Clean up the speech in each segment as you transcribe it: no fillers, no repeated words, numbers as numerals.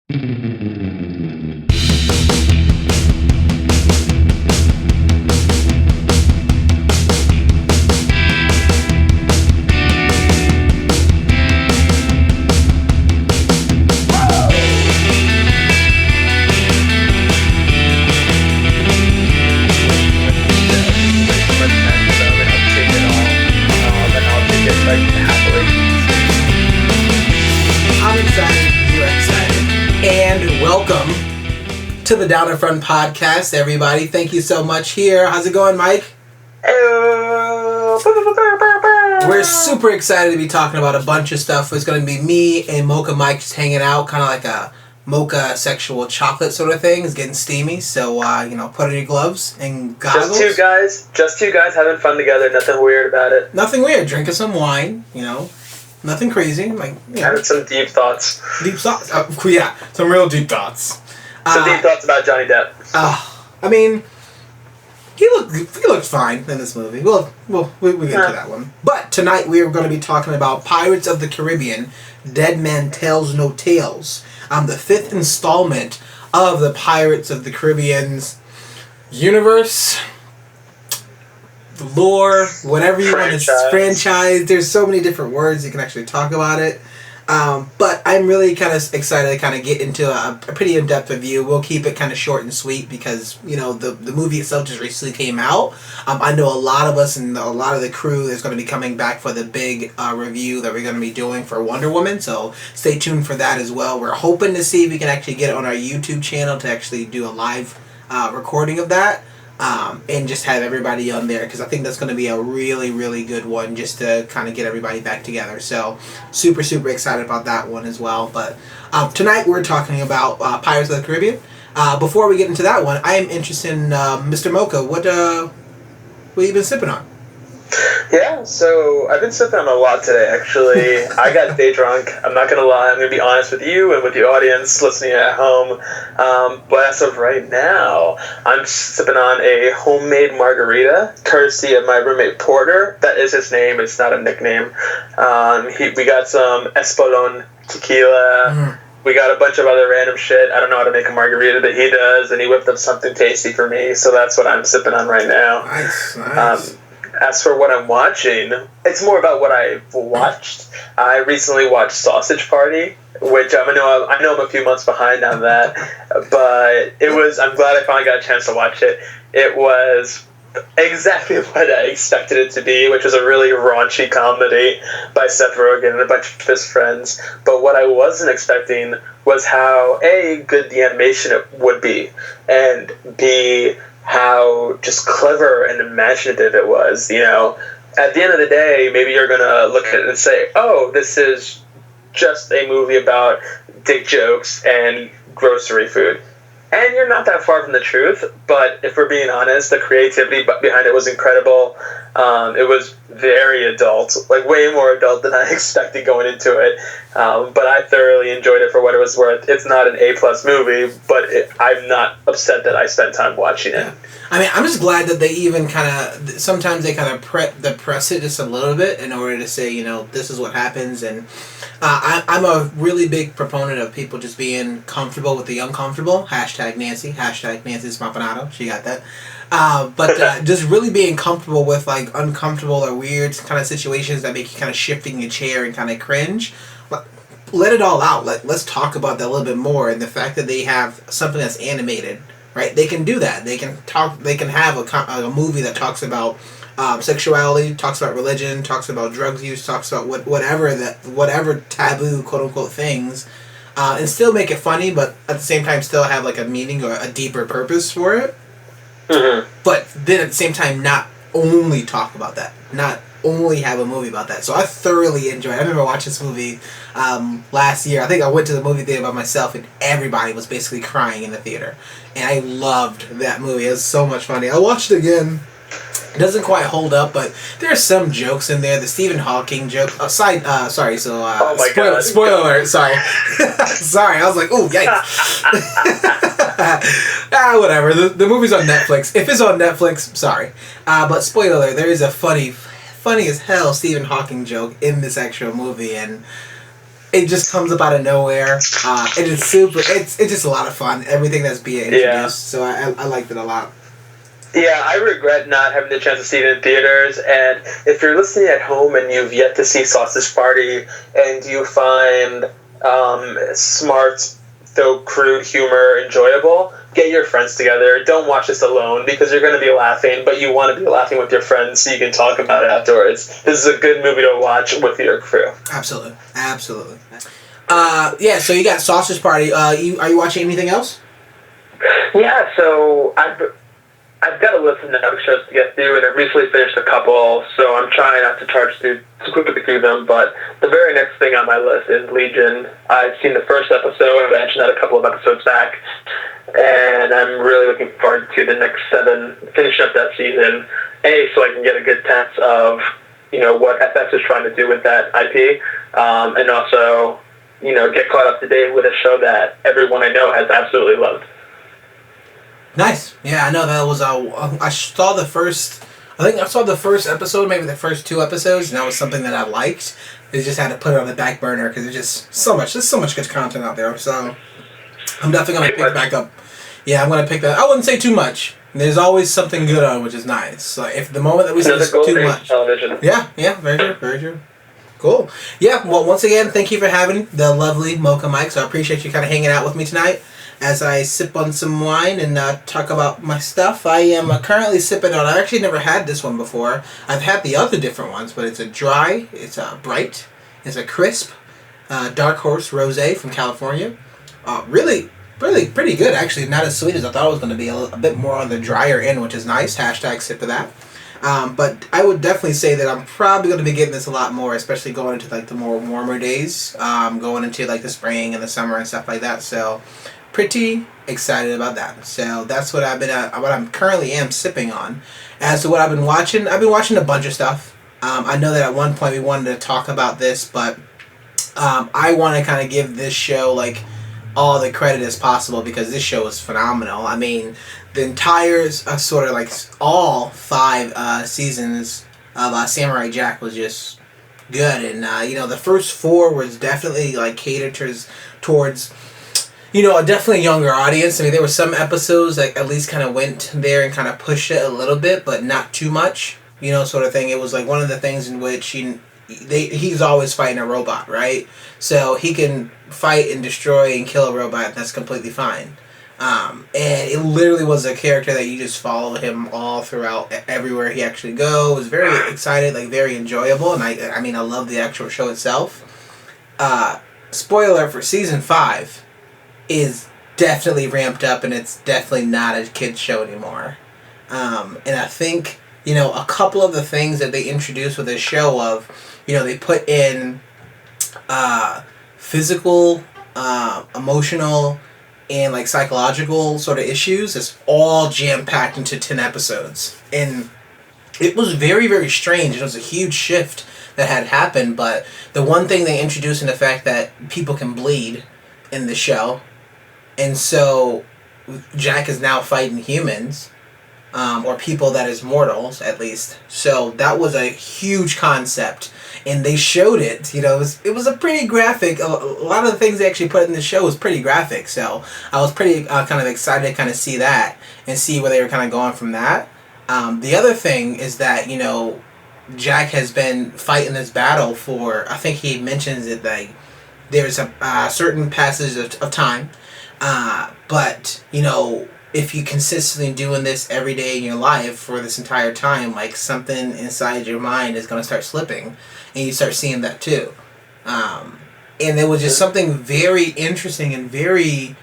To the Down and Front podcast, everybody. Thank you so much here. How's it going, Mike? We're super excited to be talking about a bunch of stuff. It's going to be me and Mocha Mike just hanging out, kind of like a mocha sexual chocolate sort of thing. It's getting steamy, so put on your gloves and goggles. Just two guys having fun together. Nothing weird about it. Nothing weird. Drinking some wine. Nothing crazy. Having some deep thoughts. Deep thoughts. Yeah, some real deep thoughts. Some deep thoughts about Johnny Depp. He looked fine in this movie. We'll get to that one. But tonight we are going to be talking about Pirates of the Caribbean, Dead Man Tells No Tales. The fifth installment of the Pirates of the Caribbean's universe, lore, whatever you want to franchise. There's so many different words you can actually talk about it. But I'm really kind of excited to kind of get into a pretty in-depth review. We'll keep it kind of short and sweet because, the movie itself just recently came out. I know a lot of us and a lot of the crew is going to be coming back for the big review that we're going to be doing for Wonder Woman, so stay tuned for that as well. We're hoping to see if we can actually get it on our YouTube channel to actually do a live recording of that. And just have everybody on there because I think that's going to be a really, really good one just to kind of get everybody back together. So super, super excited about that one as well. But tonight we're talking about Pirates of the Caribbean. Before we get into that one, I am interested in Mr. Mocha. What have you been sipping on? Yeah, so I've been sipping on a lot today, actually. I got day drunk. I'm not going to lie. I'm going to be honest with you and with the audience listening at home. But as of right now, I'm sipping on a homemade margarita, courtesy of my roommate Porter. That is his name. It's not a nickname. We got some Espolon tequila. We got a bunch of other random shit. I don't know how to make a margarita, but he does. And he whipped up something tasty for me. So that's what I'm sipping on right now. Nice. As for what I'm watching, it's more about what I've watched. I recently watched Sausage Party, which I know I'm a few months behind on that, but I'm glad I finally got a chance to watch it. It was exactly what I expected it to be, which was a really raunchy comedy by Seth Rogen and a bunch of his friends. But what I wasn't expecting was how, A, good the animation would be, and B, how just clever and imaginative it was. At the end of the day, maybe you're going to look at it and say, oh, this is just a movie about dick jokes and grocery food. And you're not that far from the truth, but if we're being honest, the creativity behind it was incredible. It was very adult, way more adult than I expected going into it. But I thoroughly enjoyed it for what it was worth. It's not an A+ movie, but I'm not upset that I spent time watching it. Yeah. I'm just glad that they even sometimes they kind of press it just a little bit in order to say, this is what happens. And I'm a really big proponent of people just being comfortable with the uncomfortable. #Nancy. #Nancy's Spampanato. She got that. But just really being comfortable with uncomfortable or weird kind of situations that make you kind of shift in your chair and kind of cringe. Let it all out. Let's talk about that a little bit more. And the fact that they have something that's animated, right? They can do that. They can have a movie that talks about sexuality, talks about religion, talks about drugs use, talks about whatever taboo quote unquote things, and still make it funny, but at the same time still have a meaning or a deeper purpose for it. Mm-hmm. But then at the same time, not only talk about that, not only have a movie about that. So I thoroughly enjoyed it. I remember watching this movie last year. I think I went to the movie theater by myself, and everybody was basically crying in the theater. And I loved that movie. It was so much funny. I watched it again. It doesn't quite hold up, but there's some jokes in there. The Stephen Hawking joke. Oh my God. Spoiler alert. Sorry. Sorry. I was like, ooh, yikes. Whatever. The movie's on Netflix. If it's on Netflix, sorry. But spoiler alert, there is a funny as hell Stephen Hawking joke in this actual movie, and it just comes up out of nowhere. It is super. It's just a lot of fun. Everything that's being introduced. Yeah. So I liked it a lot. Yeah, I regret not having the chance to see it in theaters, and if you're listening at home and you've yet to see Sausage Party, and you find smart, though crude humor enjoyable, get your friends together. Don't watch this alone, because you're going to be laughing, but you want to be laughing with your friends so you can talk about it afterwards. This is a good movie to watch with your crew. Absolutely. Yeah, so you got Sausage Party. Are you watching anything else? Yeah, so I've got a list of Netflix shows to get through, and I've recently finished a couple, so I'm trying not to charge too quickly through them, but the very next thing on my list is Legion. I've seen the first episode, I mentioned that a couple of episodes back, and I'm really looking forward to the next 7, finishing up that season, so I can get a good sense of, what FX is trying to do with that IP, and also, get caught up to date with a show that everyone I know has absolutely loved. Nice. Yeah, I know that was I saw the first. I think I saw the first episode, maybe the first 2 episodes, and that was something that I liked. They just had to put it on the back burner because there's just so much. There's so much good content out there. So I'm definitely gonna pick back up. Yeah, I'm gonna pick that. I wouldn't say too much. There's always something good on, which is nice. So if the moment that we see too much, television. Yeah, very true. Cool. Yeah. Well, once again, thank you for having the lovely Mocha Mike. So I appreciate you kind of hanging out with me tonight as I sip on some wine and talk about my stuff. I am currently sipping on, I actually never had this one before. I've had the other different ones, but it's a dry, it's a bright, it's a crisp, Dark Horse Rosé from California. Really pretty good, actually. Not as sweet as I thought it was going to be. A bit more on the drier end, which is nice. # sip of that. But I would definitely say that I'm probably going to be getting this a lot more, especially going into like the more warmer days, going into like the spring and the summer and stuff like that. So pretty excited about that. So that's what what I'm currently sipping on. As to what I've been watching a bunch of stuff. I know that at one point we wanted to talk about this, but I want to kind of give this show like all the credit as possible because this show is phenomenal. I mean, the entire sort of like all 5 seasons of Samurai Jack was just good, and the first 4 was definitely like catered towards a definitely younger audience. I mean, there were some episodes that at least kind of went there and kind of pushed it a little bit, but not too much, sort of thing. It was like one of the things in which he's always fighting a robot, right? So he can fight and destroy and kill a robot. That's completely fine. And it literally was a character that you just follow him all throughout everywhere he actually goes. It was very excited, like very enjoyable, and I mean I love the actual show itself. Spoiler for season 5 is definitely ramped up, and it's definitely not a kids show anymore. And I think a couple of the things that they introduced with this show of they put in physical, emotional, and like psychological sort of issues. It's all jam-packed into 10 episodes. And it was very, very strange. It was a huge shift that had happened, but the one thing they introduced in the fact that people can bleed in the show, and so Jack is now fighting humans, or people that is mortals, at least. So that was a huge concept, and they showed it. It was a pretty graphic. A lot of the things they actually put in the show was pretty graphic. So I was pretty kind of excited to kind of see that and see where they were kind of going from that. The other thing is that Jack has been fighting this battle for. I think he mentions it like there's a certain passage of time, but if you consistently doing this every day in your life for this entire time, like something inside your mind is going to start slipping, and you start seeing that too. And it was just something very interesting and very,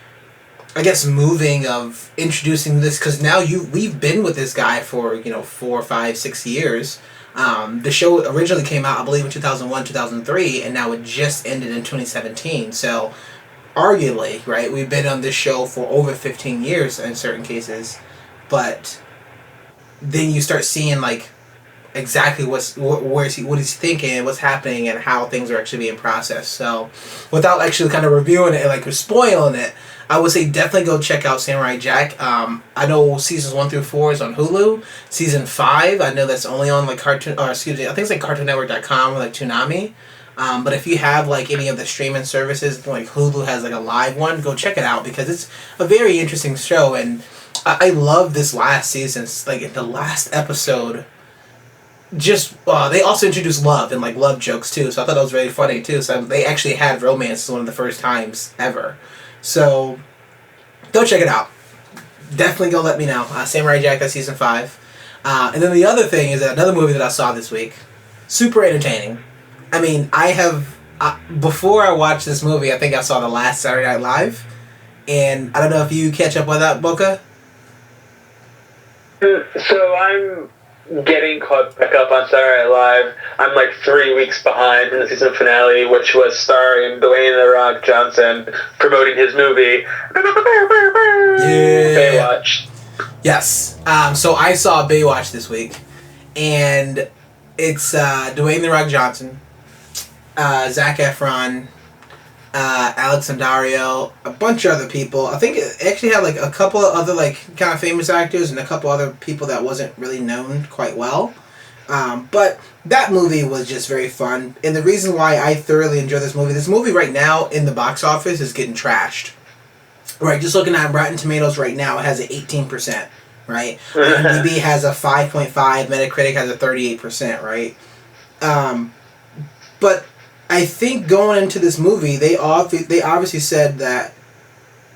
I guess, moving of introducing this, because now we've been with this guy for 4, 5, 6 years. The show originally came out, I believe, in 2001, 2003, and now it just ended in 2017. So arguably, right, we've been on this show for over 15 years in certain cases, but then you start seeing like exactly what he's thinking, what's happening, and how things are actually being processed. So without actually kind of reviewing it and like spoiling it, I would say definitely go check out Samurai Jack. I know seasons 1 through 4 is on Hulu. Season 5, I know that's only on like I think it's like CartoonNetwork.com or like Toonami. But if you have like any of the streaming services, like Hulu has like a live one, go check it out because it's a very interesting show. And I love this last season. It's like the last episode. Just they also introduced love and like love jokes too, so I thought that was really funny too. So they actually had romance one of the first times ever. So go check it out. Definitely go let me know. Samurai Jack, that's season 5. And then the other thing is that another movie that I saw this week, super entertaining. I mean, I have before I watched this movie, I think I saw the last Saturday Night Live, and I don't know if you catch up with that, Mocha. So I'm getting caught back up on Saturday Night Live. I'm like 3 weeks behind from the season finale, which was starring Dwayne "The Rock" Johnson promoting his movie Baywatch. Yes. So I saw Baywatch this week, and it's Dwayne "The Rock" Johnson, Zac Efron, Alex Dario, a bunch of other people. I think it actually had like a couple of other like kind of famous actors and a couple other people that wasn't really known quite well. But that movie was just very fun. And the reason why I thoroughly enjoy this movie right now in the box office is getting trashed. Right, just looking at Rotten Tomatoes right now, it has an 18%, right? IMDb has a 5.5, Metacritic has a 38%, right? But I think going into this movie, they obviously said that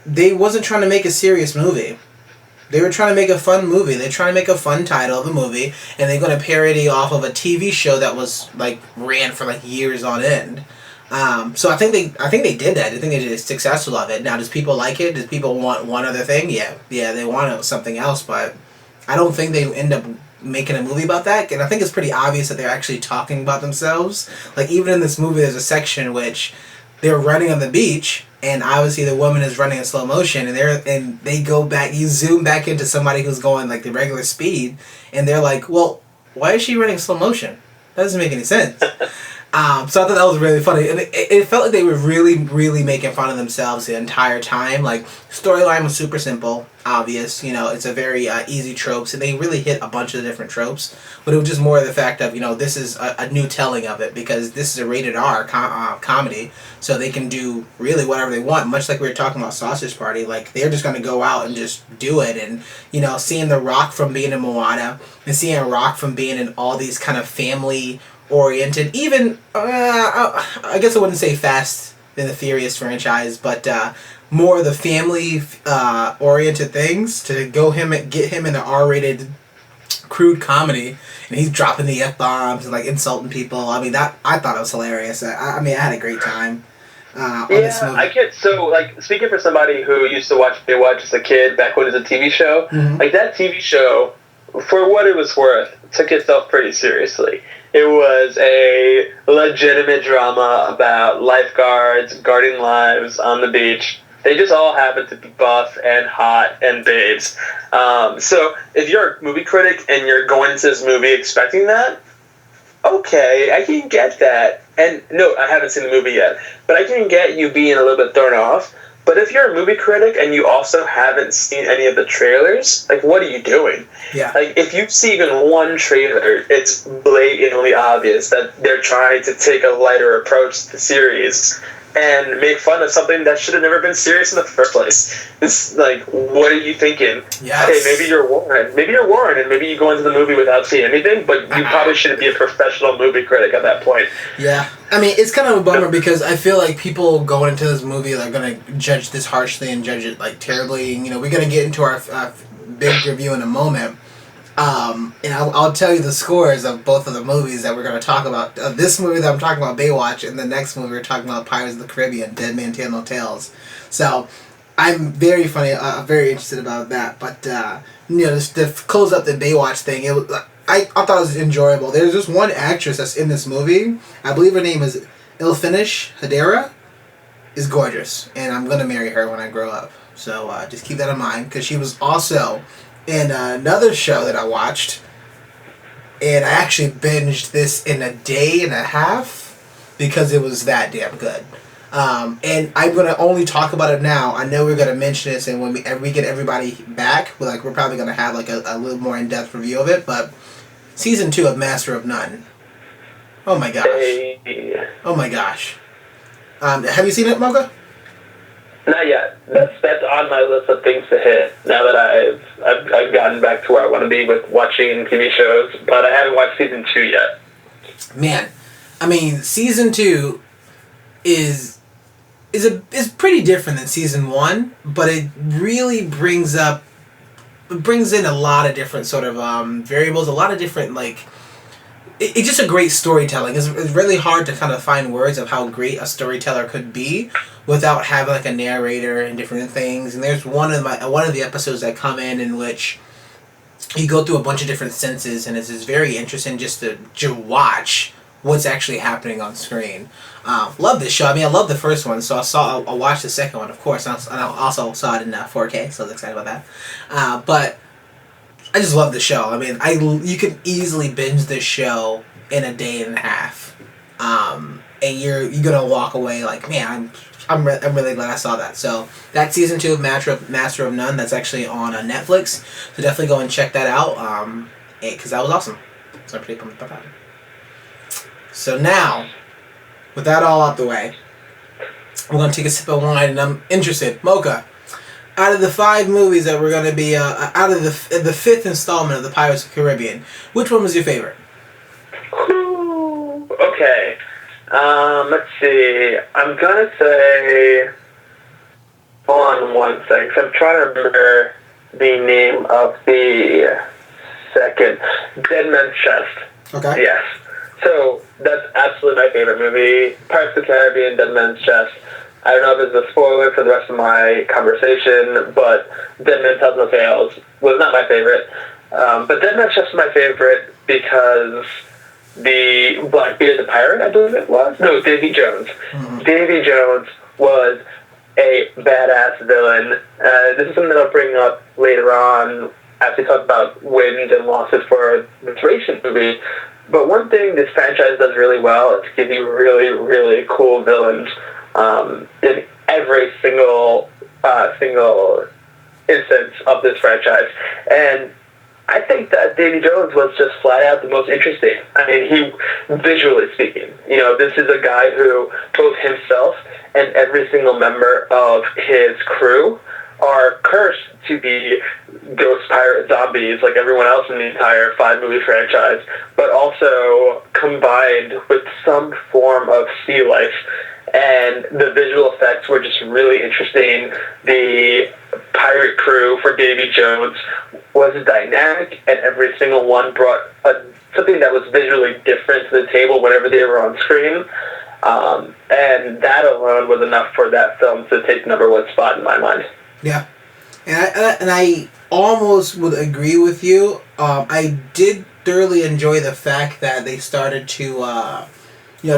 they wasn't trying to make a serious movie. They were trying to make a fun movie. They're trying to make a fun title of a movie, and they're going to parody off of a TV show that was like ran for like years on end. So I think they did that. I think they did successful of it. Now, does people like it? Does people want one other thing? Yeah, they want something else, but I don't think they end up making a movie about that. And I think it's pretty obvious that they're actually talking about themselves. Like, even in this movie, there's a section in which they're running on the beach, and obviously the woman is running in slow motion, and they go back, you zoom back into somebody who's going like the regular speed, and they're like, well, why is she running slow motion? That doesn't make any sense. So I thought that was really funny, and it felt like they were really, really making fun of themselves the entire time. Like, storyline was super simple, obvious, it's a very easy tropes, and they really hit a bunch of different tropes, but it was just more of the fact of, this is a new telling of it, because this is a rated R comedy, so they can do really whatever they want, much like we were talking about Sausage Party. Like, they're just going to go out and just do it, and, seeing The Rock from being in Moana, and seeing Rock from being in all these kind of family oriented, even I guess I wouldn't say Fast and the Furious franchise, but more of the family oriented things, to get him in an R-rated crude comedy, and he's dropping the F-bombs and like insulting people. I mean, that I thought it was hilarious. I had a great time on this movie. I get so, like, speaking for somebody who used to watch Baywatch as a kid back when it was a TV show, like, that TV show, for what it was worth, took itself pretty seriously. It was a legitimate drama about lifeguards guarding lives on the beach. They just all happen to be buff and hot and babes. So if you're a movie critic and you're going into this movie expecting that, okay, I can get that. And no, I haven't seen the movie yet, but I can get you being a little bit thrown off. But if you're a movie critic and you also haven't seen any of the trailers, like, what are you doing? Yeah. Like, if you see even one trailer, it's blatantly obvious that they're trying to take a lighter approach to the series and make fun of something that should have never been serious in the first place. It's like, what are you thinking? Yes. Okay, maybe you're Warren, and maybe you go into the movie without seeing anything, but you probably shouldn't be a professional movie critic at that point. Yeah. I mean, it's kind of a bummer because I feel like people going into this movie are going to judge this harshly and judge it, like, terribly. We're going to get into our big review in a moment. And I'll tell you the scores of both of the movies that we're going to talk about. This movie that I'm talking about, Baywatch, and the next movie we're talking about, Pirates of the Caribbean, Dead Man Tell No Tales. So I'm very very interested about that. But just to close up the Baywatch thing, I thought it was enjoyable. There's just one actress that's in this movie. I believe her name is Ilfinish Hadera. Is gorgeous, and I'm gonna marry her when I grow up. So just keep that in mind, because she was also in another show that I watched, and I actually binged this in a day and a half because it was that damn good. And I'm gonna only talk about it now. I know we're gonna mention this, and when we get everybody back, we're probably gonna have like a little more in-depth review of it. But season 2 of Master of None. Oh my gosh. Oh my gosh. Have you seen it, Mocha? Not yet. That's on my list of things to hit now that I've gotten back to where I want to be with watching TV shows, but I haven't watched season 2 yet. Man, I mean, season 2 is pretty different than season 1, but it really brings in a lot of different sort of variables, a lot of different it's just a great storytelling. It's really hard to kind of find words of how great a storyteller could be without having like a narrator and different things. And there's one of the episodes that come in which you go through a bunch of different senses, and it's very interesting just to watch what's actually happening on screen. Love this show. I mean, I love the first one, so I watched the second one, of course, and I also saw it in 4K, so I was excited about that. But I just love the show. I mean, you could easily binge this show in a day and a half, and you're gonna walk away like, man, I'm really glad I saw that. So that's season 2 of Master of None. That's actually on Netflix. So definitely go and check that out, because that was awesome. So I'm pretty pumped about that. So now, with that all out the way, we're gonna take a sip of wine, and I'm interested, Mocha. Out of the 5 movies that we're going to be, out of the 5th installment of the Pirates of the Caribbean, which one was your favorite? Ooh, okay. Let's see. I'm going to say... Hold on one second. I'm trying to remember the name of the second. Dead Man's Chest. Okay. Yes. So, that's absolutely my favorite movie. Pirates of the Caribbean, Dead Man's Chest. I don't know if it's a spoiler for the rest of my conversation, but Dead Man Tells No Tales was not my favorite. But Dead Man's Chest is my favorite because the Blackbeard the Pirate, I believe it was? No, Davy Jones. Mm-hmm. Davy Jones was a badass villain. This is something that I'll bring up later on as we talk about wins and losses for this racing movie. But one thing this franchise does really well is give you really, really cool villains. In every single instance of this franchise. And I think that Davy Jones was just flat out the most interesting. I mean, visually speaking, this is a guy who both himself and every single member of his crew are cursed to be ghost pirate zombies like everyone else in the entire 5-movie franchise, but also combined with some form of sea life. And the visual effects were just really interesting. The pirate crew for Davy Jones was dynamic, and every single one brought something that was visually different to the table whenever they were on screen. And that alone was enough for that film to take number 1 spot in my mind. Yeah. And I almost would agree with you. I did thoroughly enjoy the fact that they started to...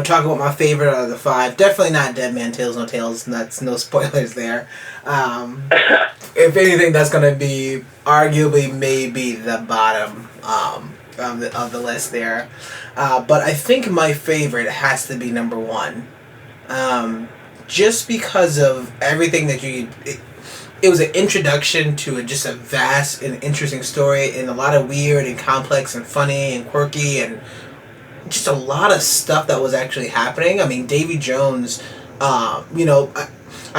talk about my favorite out of the 5. Definitely not Dead Man Tells No Tales. That's no spoilers there. If anything, that's going to be arguably maybe the bottom of the list there. But I think my favorite has to be number 1. Just because of everything that it was an introduction to just a vast and interesting story, and a lot of weird and complex and funny and quirky and just a lot of stuff that was actually happening. I mean, Davy Jones, I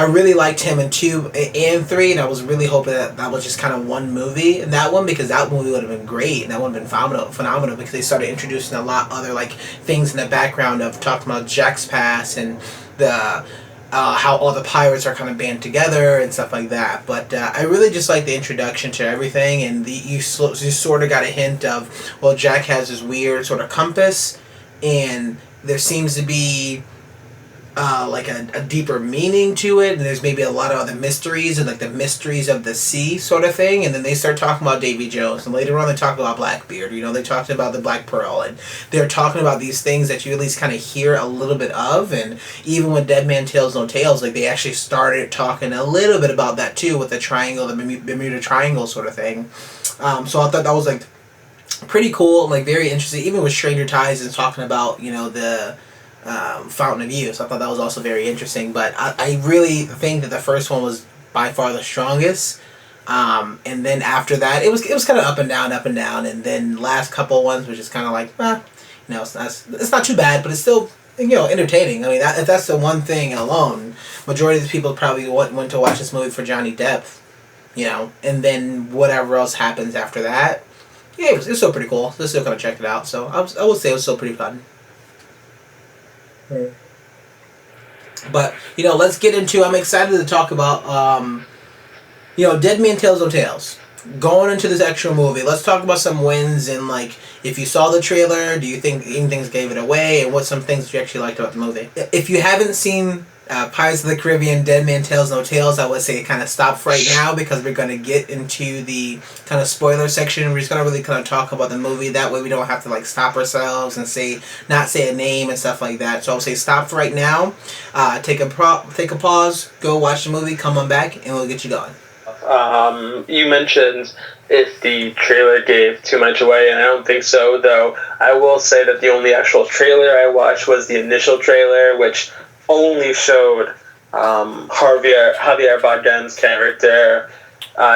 really liked him in 2 and 3, and I was really hoping that was just kind of one movie in that one, because that movie would have been great, and that would have been phenomenal because they started introducing a lot other things in the background of talking about Jack's past and the how all the pirates are kind of band together and stuff like that. But I really just like the introduction to everything, and you sort of got a hint of, well, Jack has this weird sort of compass, and there seems to be a deeper meaning to it, and there's maybe a lot of other mysteries, and the mysteries of the sea sort of thing. And then they start talking about Davy Jones, and later on they talk about Blackbeard. They talked about the Black Pearl, and they're talking about these things that you at least kind of hear a little bit of. And even with Dead Man Tells No Tales, they actually started talking a little bit about that too, with the triangle, the Bermuda Triangle sort of thing. So I thought that was pretty cool, very interesting. Even with Stranger Tides and talking about the Fountain of Youth. So I thought that was also very interesting. But I really think that the first one was by far the strongest. And then after that, it was kind of up and down. And then last couple ones was just kind of You know, it's not too bad, but it's still, you know, entertaining. I mean, if that's the one thing alone, majority of the people probably went to watch this movie for Johnny Depp, you know, and then whatever else happens after that. Yeah, it was still pretty cool. So still kind of checked it out. So I would say it was still pretty fun. But, you know, let's get into, I'm excited to talk about, you know, Dead Man Tells No Tales. Going into this actual movie, let's talk about some wins and, like, if you saw the trailer, do you think anything gave it away, and what some things you actually liked about the movie? If you haven't seen Pirates of the Caribbean Dead Man Tells No Tales, I would say kind of stop right now, because we're going to get into the kind of spoiler section. We're just going to really kind of talk about the movie. That way we don't have to, like, stop ourselves and not say a name and stuff like that. So I would say stop right now, take a pause, go watch the movie, come on back, and we'll get you going. You mentioned if the trailer gave too much away, and I don't think so, though I will say that the only actual trailer I watched was the initial trailer, which only showed Javier Bardem's character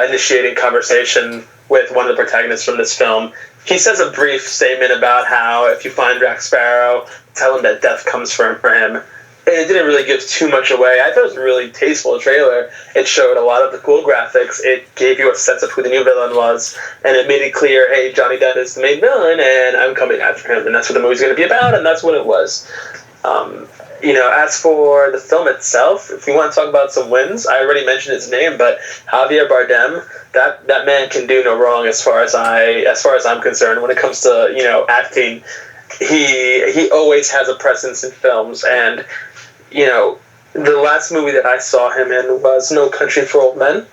initiating conversation with one of the protagonists from this film. He says a brief statement about how if you find Jack Sparrow, tell him that death comes for him. And it didn't really give too much away. I thought it was a really tasteful trailer. It showed a lot of the cool graphics. It gave you a sense of who the new villain was, and it made it clear, hey, Johnny Depp is the main villain, and I'm coming after him, and that's what the movie's going to be about, and that's what it was. You know, as for the film itself, if you want to talk about some wins, I already mentioned his name, but Javier Bardem, that man can do no wrong as far as I'm concerned when it comes to, you know, acting. He always has a presence in films, and you know, the last movie that I saw him in was No Country for Old Men,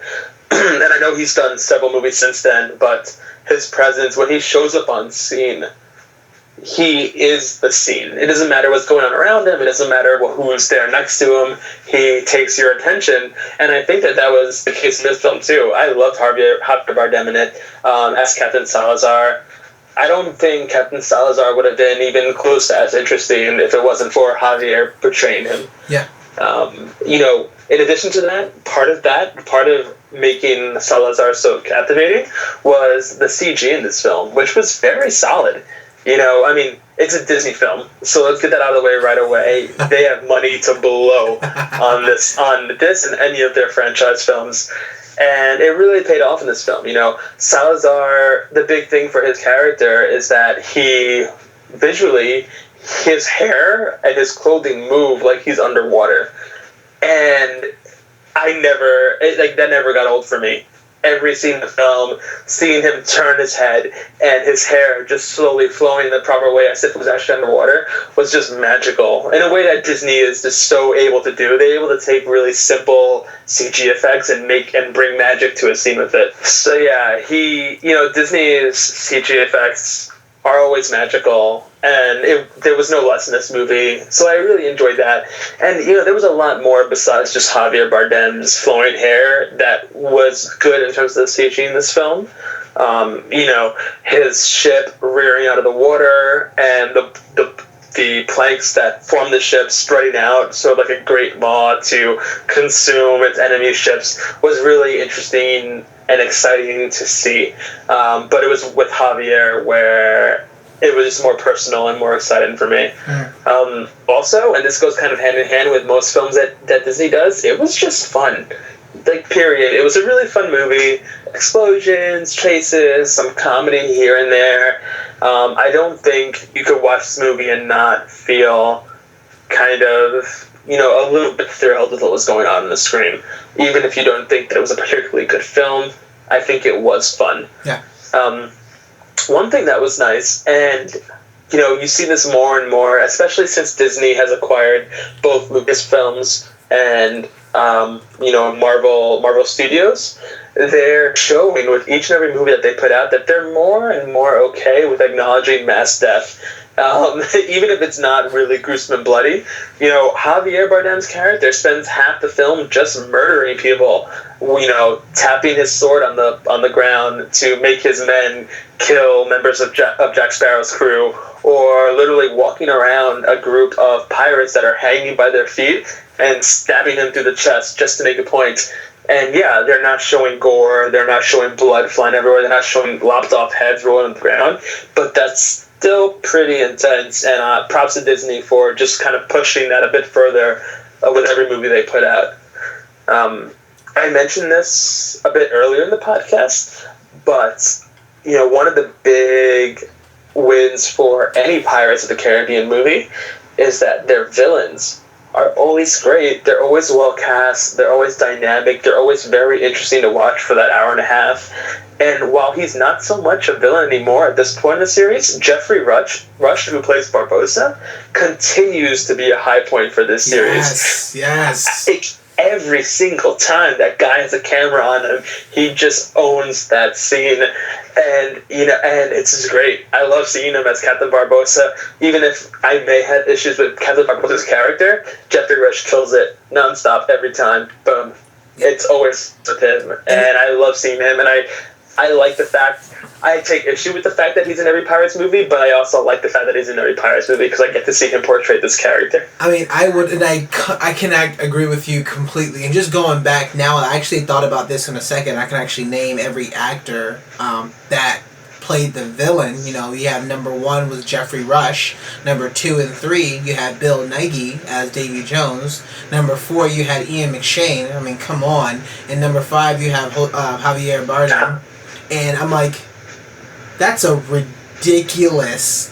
and I know he's done several movies since then, but his presence, when he shows up on scene, he is the scene. It doesn't matter what's going on around him, it doesn't matter who's there next to him, he takes your attention, and I think that was the case in this film too. I loved Javier Bardem in it, as Captain Salazar. I don't think Captain Salazar would have been even close to as interesting if it wasn't for Javier portraying him. Yeah. You know, in addition to that, part of making Salazar so captivating was the CG in this film, which was very solid. You know, I mean, it's a Disney film, so let's get that out of the way right away. They have money to blow on this and any of their franchise films. And it really paid off in this film. You know, Salazar, the big thing for his character is that visually, his hair and his clothing move like he's underwater. And that never got old for me. Every scene in the film, seeing him turn his head and his hair just slowly flowing in the proper way as if it was actually underwater was just magical. In a way that Disney is just so able to do. They're able to take really simple CG effects and bring magic to a scene with it. So yeah, Disney's CG effects are always magical, and there was no less in this movie, so I really enjoyed that. And, you know, there was a lot more besides just Javier Bardem's flowing hair that was good in terms of the CG in this film. You know, his ship rearing out of the water, and the planks that form the ship spreading out, so like a great maw to consume its enemy ships, was really interesting and exciting to see. But it was with Javier where it was just more personal and more exciting for me. Also, and this goes kind of hand in hand with most films that Disney does, it was just fun. Like, period. It was a really fun movie. Explosions, chases, some comedy here and there. I don't think you could watch this movie and not feel kind of, you know, a little bit thrilled with what was going on the screen. Even if you don't think that it was a particularly good film, I think it was fun. Yeah. One thing that was nice, and, you know, you see this more and more, especially since Disney has acquired both Lucasfilms and, you know, Marvel Studios, they're showing with each and every movie that they put out that they're more and more okay with acknowledging mass death. Even if it's not really gruesome and bloody. You know, Javier Bardem's character spends half the film just murdering people, you know, tapping his sword on the ground to make his men kill members of Jack Sparrow's crew, or literally walking around a group of pirates that are hanging by their feet and stabbing him through the chest just to make a point. And yeah, they're not showing gore, they're not showing blood flying everywhere, they're not showing lopped off heads rolling on the ground, but that's still pretty intense, and props to Disney for just kind of pushing that a bit further with every movie they put out. I mentioned this a bit earlier in the podcast, but one of the big wins for any Pirates of the Caribbean movie is that their villains are always great. They're always well cast. They're always dynamic. They're always very interesting to watch for that hour and a half. And while he's not so much a villain anymore at this point in the series, Jeffrey Rush, who plays Barbossa, continues to be a high point for this series. Yes. Every single time that guy has a camera on him, he just owns that scene, and it's just great. I love seeing him as Captain Barbossa. Even if I may have issues with Captain Barbossa's character, Jeffrey Rush kills it nonstop every time. Boom, it's always with him, and I love seeing him. And I like the fact, I take issue with the fact that he's in every Pirates movie, but I also like the fact that he's in every Pirates movie because I get to see him portray this character. I mean, I can agree with you completely. And just going back now, I actually thought about this in a second. I can actually name every actor that played the villain. You have number 1 was Jeffrey Rush. Number 2 and 3, you had Bill Nighy as Davy Jones. Number 4, you had Ian McShane. I mean, come on. And number 5, you have Javier Bardem. And I'm like, that's a ridiculous,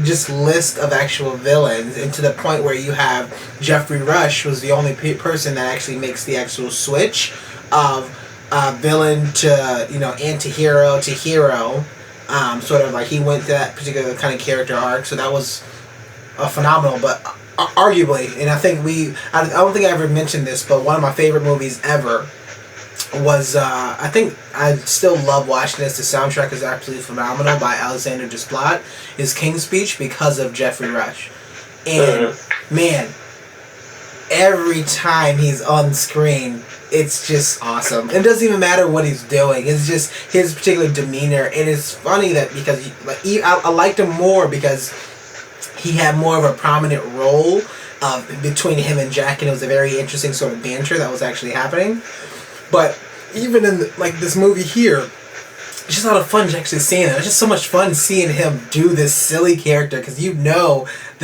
just list of actual villains. And to the point where you have Jeffrey Rush was the only person that actually makes the actual switch of villain to, anti-hero to hero. Sort of like he went to that particular kind of character arc. So that was phenomenal. But arguably, and I don't think I ever mentioned this, but one of my favorite movies ever was, I think I still love watching this. The soundtrack is absolutely phenomenal by Alexander Desplat, is King's Speech because of Jeffrey Rush. And, man, every time he's on screen, it's just awesome. It doesn't even matter what he's doing. It's just his particular demeanor. And it's funny that because I liked him more because he had more of a prominent role between him and Jack, and it was a very interesting sort of banter that was actually happening. But even in this movie here, it's just a lot of fun actually seeing it. It's just so much fun seeing him do this silly character because the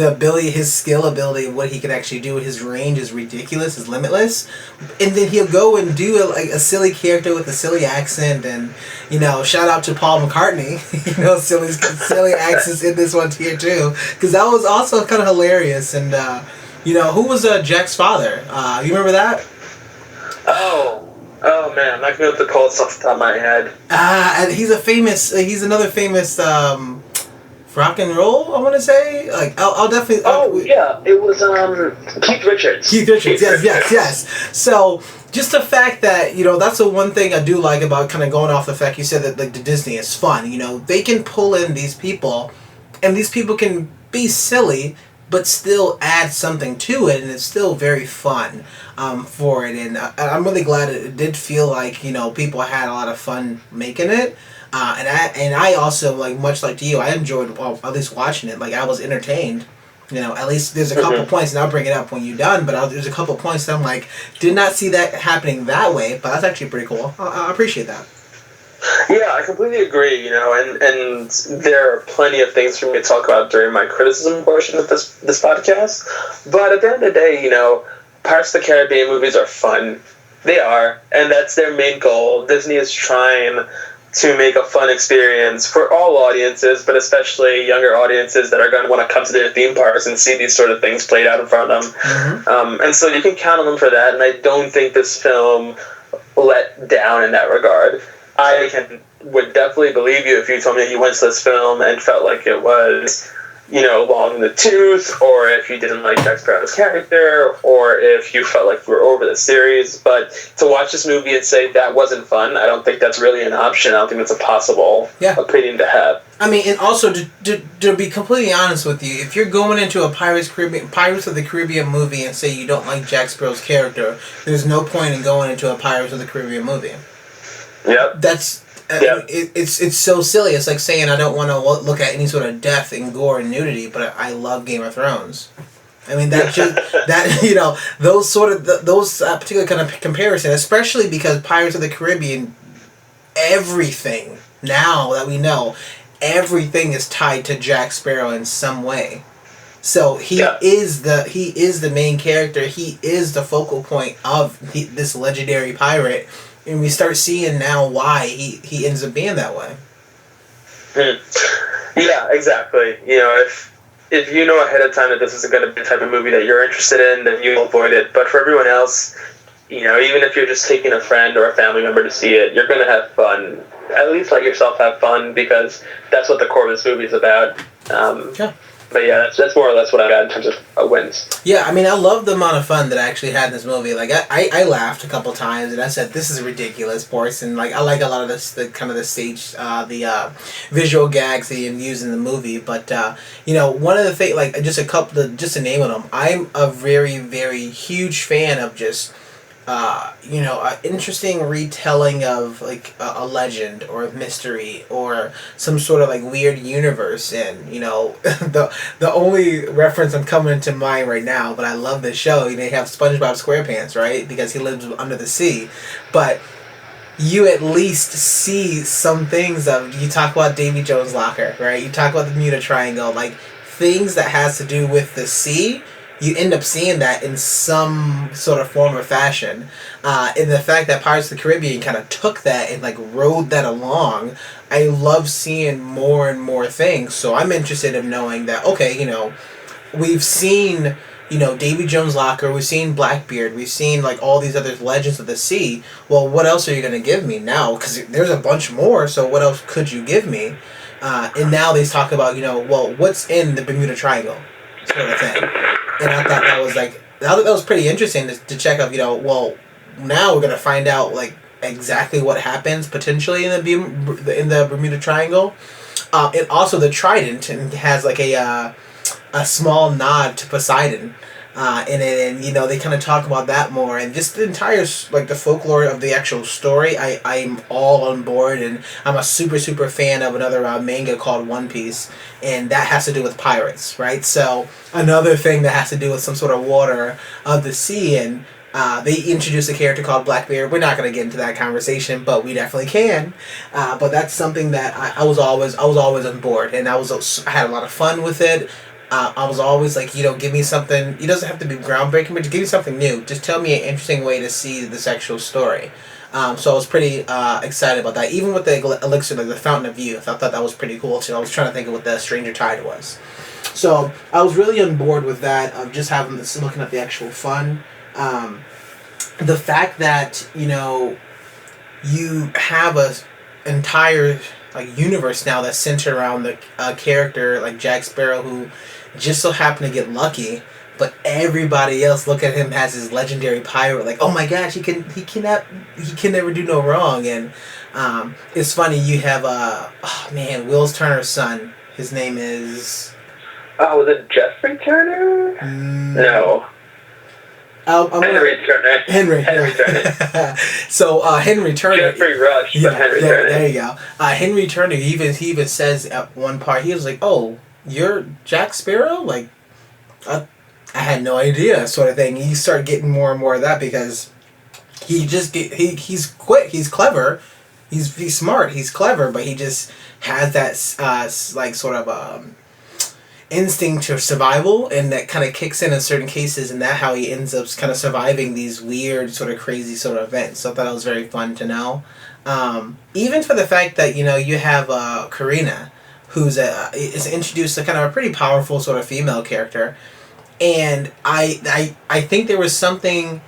ability, his skill ability of what he can actually do. His range is ridiculous, is limitless. And then he'll go and do a silly character with a silly accent. And, shout out to Paul McCartney. Silly accents in this one here too. Because that was also kind of hilarious. And, who was Jack's father? You remember that? Oh man, I'm not going to call it off the top of my head. And he's another famous rock and roll, I want to say. I'll definitely... yeah, it was Keith Richards. Yes. So, just the fact that, that's the one thing I do like about kind of going off the fact you said that the Disney is fun. They can pull in these people, and these people can be silly, but still add something to it, and it's still very fun for it. And I'm really glad it did feel like people had a lot of fun making it. And I also, much like you, I enjoyed at least watching it. I was entertained. At least there's a couple points, and I'll bring it up when you're done. But there's a couple points that I'm did not see that happening that way. But that's actually pretty cool. I appreciate that. Yeah, I completely agree, and there are plenty of things for me to talk about during my criticism portion of this podcast. But at the end of the day, Pirates of the Caribbean movies are fun. They are, and that's their main goal. Disney is trying to make a fun experience for all audiences, but especially younger audiences that are going to want to come to their theme parks and see these sort of things played out in front of them. Mm-hmm. And so you can count on them for that, and I don't think this film let down in that regard. I would definitely believe you if you told me that you went to this film and felt like it was, long in the tooth, or if you didn't like Jack Sparrow's character, or if you felt like you were over the series. But to watch this movie and say that wasn't fun, I don't think that's really an option. I don't think that's a possible opinion to have. I mean, and also to be completely honest with you, if you're going into a Pirates of the Caribbean movie and say you don't like Jack Sparrow's character, there's no point in going into a Pirates of the Caribbean movie. Yep. That's it's so silly. It's like saying I don't want to look at any sort of death and gore and nudity, but I love Game of Thrones. I mean those particular kind of comparison, especially because Pirates of the Caribbean, everything now that we know, everything is tied to Jack Sparrow in some way. So he is the main character. He is the focal point of this legendary pirate, and we start seeing now why he ends up being that way. Yeah, exactly. You know, if you know ahead of time that this is going to be the type of movie that you're interested in, then you'll avoid it. But for everyone else, you know, even if you're just taking a friend or a family member to see it, you're going to have fun. At least let yourself have fun, because that's what the core of this movie is about. But yeah, that's more or less what I got in terms of wins. Yeah, I mean, I love the amount of fun that I actually had in this movie. Like, I laughed a couple times, and I said, "This is ridiculous," portion. Like, I like a lot of the kind of the stage, the visual gags that you use in the movie. But you know, one of the things, like, just to name them, I'm a very, very huge fan of just. You know, an interesting retelling of like a legend or a mystery or some sort of like weird universe. And you know, the only reference I'm coming to mind right now, but I love this show. You know, you have SpongeBob SquarePants, right? Because he lives under the sea, but you at least see some things of. You talk about Davy Jones' locker, right? You talk about the Bermuda Triangle, like things that has to do with the sea. You end up seeing that in some sort of form or fashion. And the fact that Pirates of the Caribbean kind of took that and like rode that along, I love seeing more and more things. So I'm interested in knowing that, okay, you know, we've seen, you know, Davy Jones' locker, we've seen Blackbeard, we've seen like all these other legends of the sea. Well, what else are you going to give me now? Because there's a bunch more, so what else could you give me? And now they talk about, you know, well, what's in the Bermuda Triangle sort of thing. And I thought that was pretty interesting to check out. You know, well, now we're gonna find out like exactly what happens potentially in the Bermuda Triangle. And also the Trident has like a small nod to Poseidon. And you know, they kind of talk about that more, and just the entire like the folklore of the actual story. I'm all on board, and I'm a super fan of another manga called One Piece, and that has to do with pirates, right? So another thing that has to do with some sort of water of the sea, and they introduced a character called Blackbeard. We're not going to get into that conversation, but we definitely can. But that's something that I was always on board, and I had a lot of fun with it. I was always like, you know, give me something. It doesn't have to be groundbreaking, but just give me something new. Just tell me an interesting way to see this actual story. So I was pretty excited about that. Even with the elixir, like the Fountain of Youth, I thought that was pretty cool too. I was trying to think of what the Stranger Tide was. So I was really on board with that, of just having this, looking at the actual fun. The fact that, you know, you have a entire like universe now that's centered around the character like Jack Sparrow, who just so happened to get lucky, but everybody else look at him as his legendary pirate. Like, oh my gosh, he can never do no wrong. And it's funny, you have Will Turner's son. His name is. Oh, was it Jeffrey Turner? No. Henry Turner. Henry Turner. So Henry Turner. Jeffrey Rush, but Henry Turner. There you go. Henry Turner. He even says at one part, he was like, "Oh, you're Jack Sparrow?" Like, I had no idea, sort of thing. You start getting more and more of that, because he's quick, he's clever, he's smart, he's clever, but he just has that like sort of instinct to survival, and that kind of kicks in certain cases, and that's how he ends up kind of surviving these weird sort of crazy sort of events. So I thought it was very fun to know. Even for the fact that, you know, you have Karina, who's is introduced to kind of a pretty powerful sort of female character, and I think there was something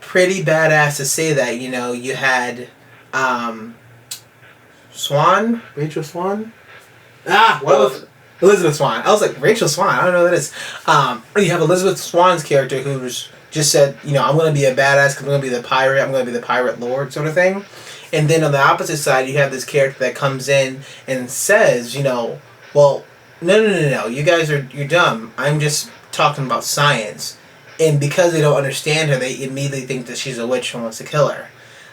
pretty badass to say that, you know, you had Rachel Swan. Elizabeth Swan. I was like, Rachel Swan, I don't know who that is. You have Elizabeth Swan's character, who's just said, you know, I'm going to be a badass because I'm going to be the pirate, I'm going to be the pirate lord sort of thing. And then on the opposite side, you have this character that comes in and says, you know, well, no, you guys you're dumb. I'm just talking about science. And because they don't understand her, they immediately think that she's a witch and wants to kill her.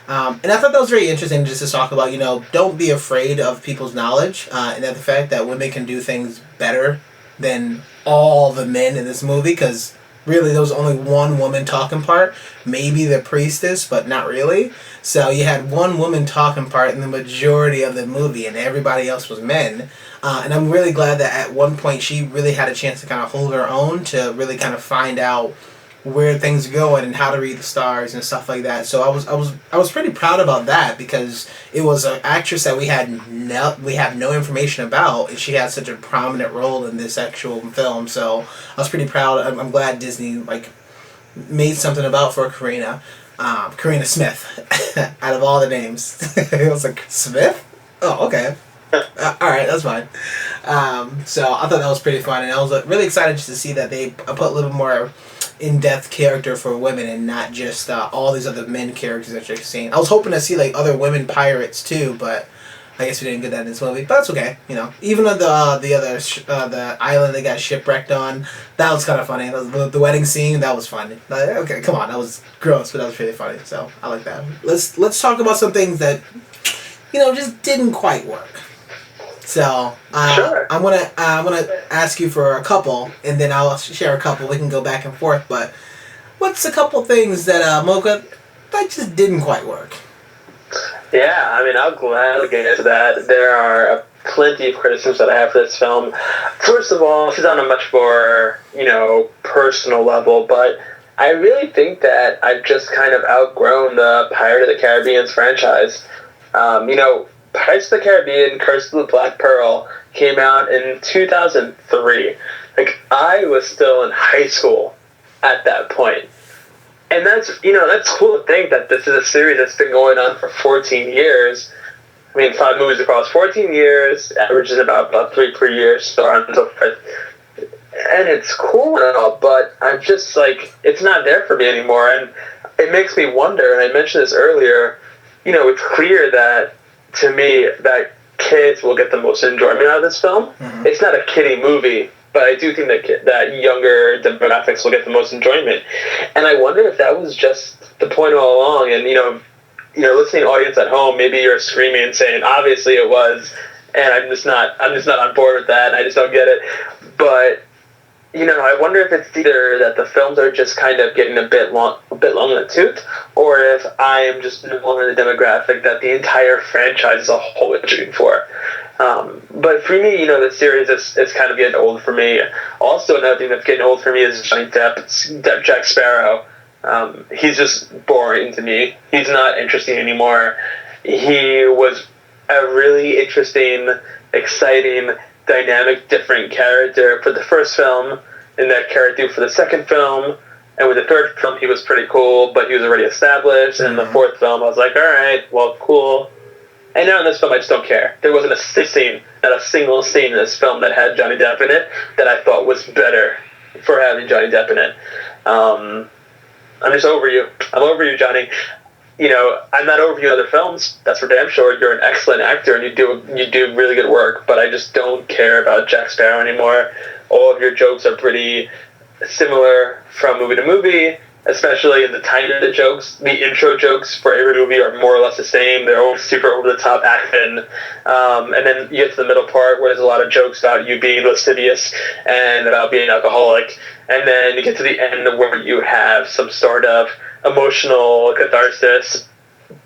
And I thought that was very interesting, just to talk about, you know, don't be afraid of people's knowledge, and the fact that women can do things better than all the men in this movie, because really there was only one woman talking part, maybe the priestess, but not really. So you had one woman talking part in the majority of the movie, and everybody else was men. And I'm really glad that at one point she really had a chance to kind of hold her own to really kind of find out where things are going and how to read the stars and stuff like that. So I was pretty proud about that, because it was an actress that we have no information about, and she had such a prominent role in this actual film. So I was pretty proud. I'm glad Disney like made something about for Karina. Karina Smith, out of all the names. It was like, Smith? Oh, okay. Alright, that's fine. So I thought that was pretty fun, and I was really excited just to see that they put a little more in-depth character for women and not just all these other men characters that you're seeing. I was hoping to see like other women pirates too, but I guess we didn't get that in this movie. But that's okay, you know. Even on the island they got shipwrecked on, that was kind of funny. The wedding scene, that was funny. Okay, come on, that was gross, but that was pretty funny. So I like that. Let's talk about some things that, you know, just didn't quite work. So Sure. I'm gonna ask you for a couple, and then I'll share a couple. We can go back and forth. But what's a couple things that Mocha that just didn't quite work? Yeah, I mean, I'll gladly get into that. There are plenty of criticisms that I have for this film. First of all, this is on a much more, you know, personal level, but I really think that I've just kind of outgrown the Pirate of the Caribbean's franchise. You know, Pirates of the Caribbean, Curse of the Black Pearl came out in 2003. Like, I was still in high school at that point. And that's, you know, that's cool to think that this is a series that's been going on for 14 years. I mean, 5 movies across 14 years, averages about 3 per year, so on and so forth. And it's cool and all, but I'm just like, it's not there for me anymore. And it makes me wonder, and I mentioned this earlier, you know, it's clear that, to me, that kids will get the most enjoyment out of this film. Mm-hmm. It's not a kiddie movie, but I do think that younger demographics will get the most enjoyment. And I wonder if that was just the point all along. And, you know, listening audience at home, maybe you're screaming and saying, obviously it was, and I'm just not on board with that, and I just don't get it. But, you know, I wonder if it's either that the films are just kind of getting a bit long in the tooth, or if I am just no longer the demographic that the entire franchise as a whole is shooting for. But for me, you know, the series is kind of getting old for me. Also, another thing that's getting old for me is Johnny Depp, Jack Sparrow. He's just boring to me. He's not interesting anymore. He was a really interesting, exciting, dynamic, different character for the first film, and that character for the second film, and with the third film he was pretty cool, but he was already established, and in the fourth film I was like, alright, well, cool. And now in this film I just don't care. There wasn't not a single scene in this film that had Johnny Depp in it that I thought was better for having Johnny Depp in it. I'm just over you. I'm over you, Johnny. You know, I'm not over you in other films. That's for damn sure. You're an excellent actor and you do really good work, but I just don't care about Jack Sparrow anymore. All of your jokes are pretty similar from movie to movie, especially in the timing of the jokes. The intro jokes for every movie are more or less the same. They're all super over-the-top action. And then you get to the middle part where there's a lot of jokes about you being lascivious and about being alcoholic. And then you get to the end where you have some sort of emotional catharsis,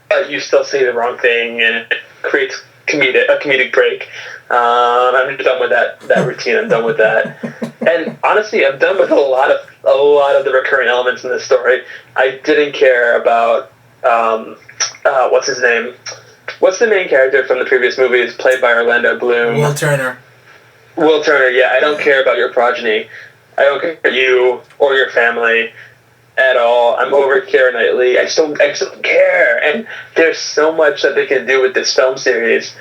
but you still say the wrong thing, and it creates a comedic break. I'm just done with that routine. I'm done with that. And honestly, I'm done with a lot of the recurring elements in this story. I didn't care about what's his name? What's the main character from the previous movies, played by Orlando Bloom? Will Turner. Will Turner. Yeah, I don't care about your progeny. I don't care about you or your family at all. I'm over Keira Knightley. I just don't care. And there's so much that they can do with this film series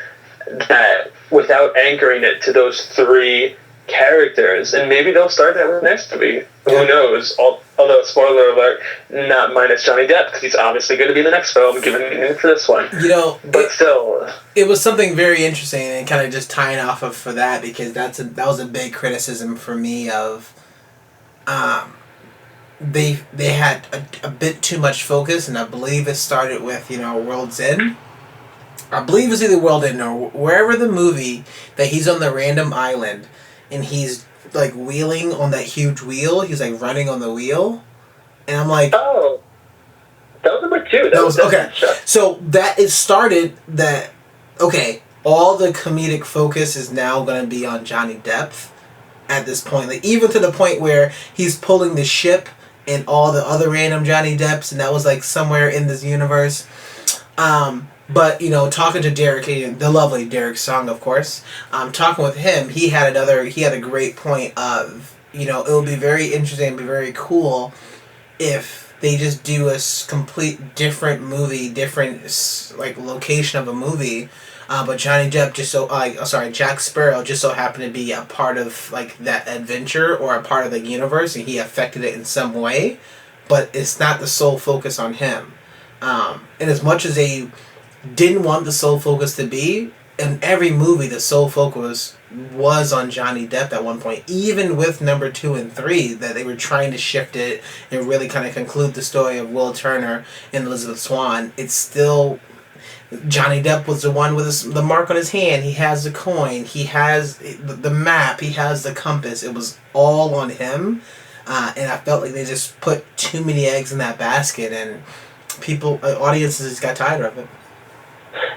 that without anchoring it to those 3 characters. And maybe they'll start that with next movie. Who knows? Although, spoiler alert, not minus Johnny Depp, because he's obviously going to be in the next film, given it for this one. You know, but still, it was something very interesting, and kind of just tying off of for that, because that was a big criticism for me of. They had a bit too much focus, and I believe it started with, you know, World's End. I believe it's either World End or wherever the movie that he's on the random island, and he's like wheeling on that huge wheel. He's like running on the wheel, and I'm like, oh, that was number 2. That was okay. So that it started that. Okay, all the comedic focus is now going to be on Johnny Depp at this point. Like, even to the point where he's pulling the ship and all the other random Johnny Depps, and that was like somewhere in this universe. But, you know, talking to Derek, the lovely Derek Sung, of course, talking with him, he had a great point of, you know, it would be very interesting and be very cool if they just do a complete different movie, different, like, location of a movie. But Johnny Depp Jack Sparrow just so happened to be a part of, like, that adventure or a part of the universe, and he affected it in some way, but it's not the sole focus on him. And as much as they didn't want the sole focus to be, in every movie the sole focus was on Johnny Depp at one point, even with number 2 and 3, that they were trying to shift it and really kind of conclude the story of Will Turner and Elizabeth Swann. It's still Johnny Depp was the one with the mark on his hand. He has the coin. He has the map. He has the compass. It was all on him, and I felt like they just put too many eggs in that basket, and audiences just got tired of it.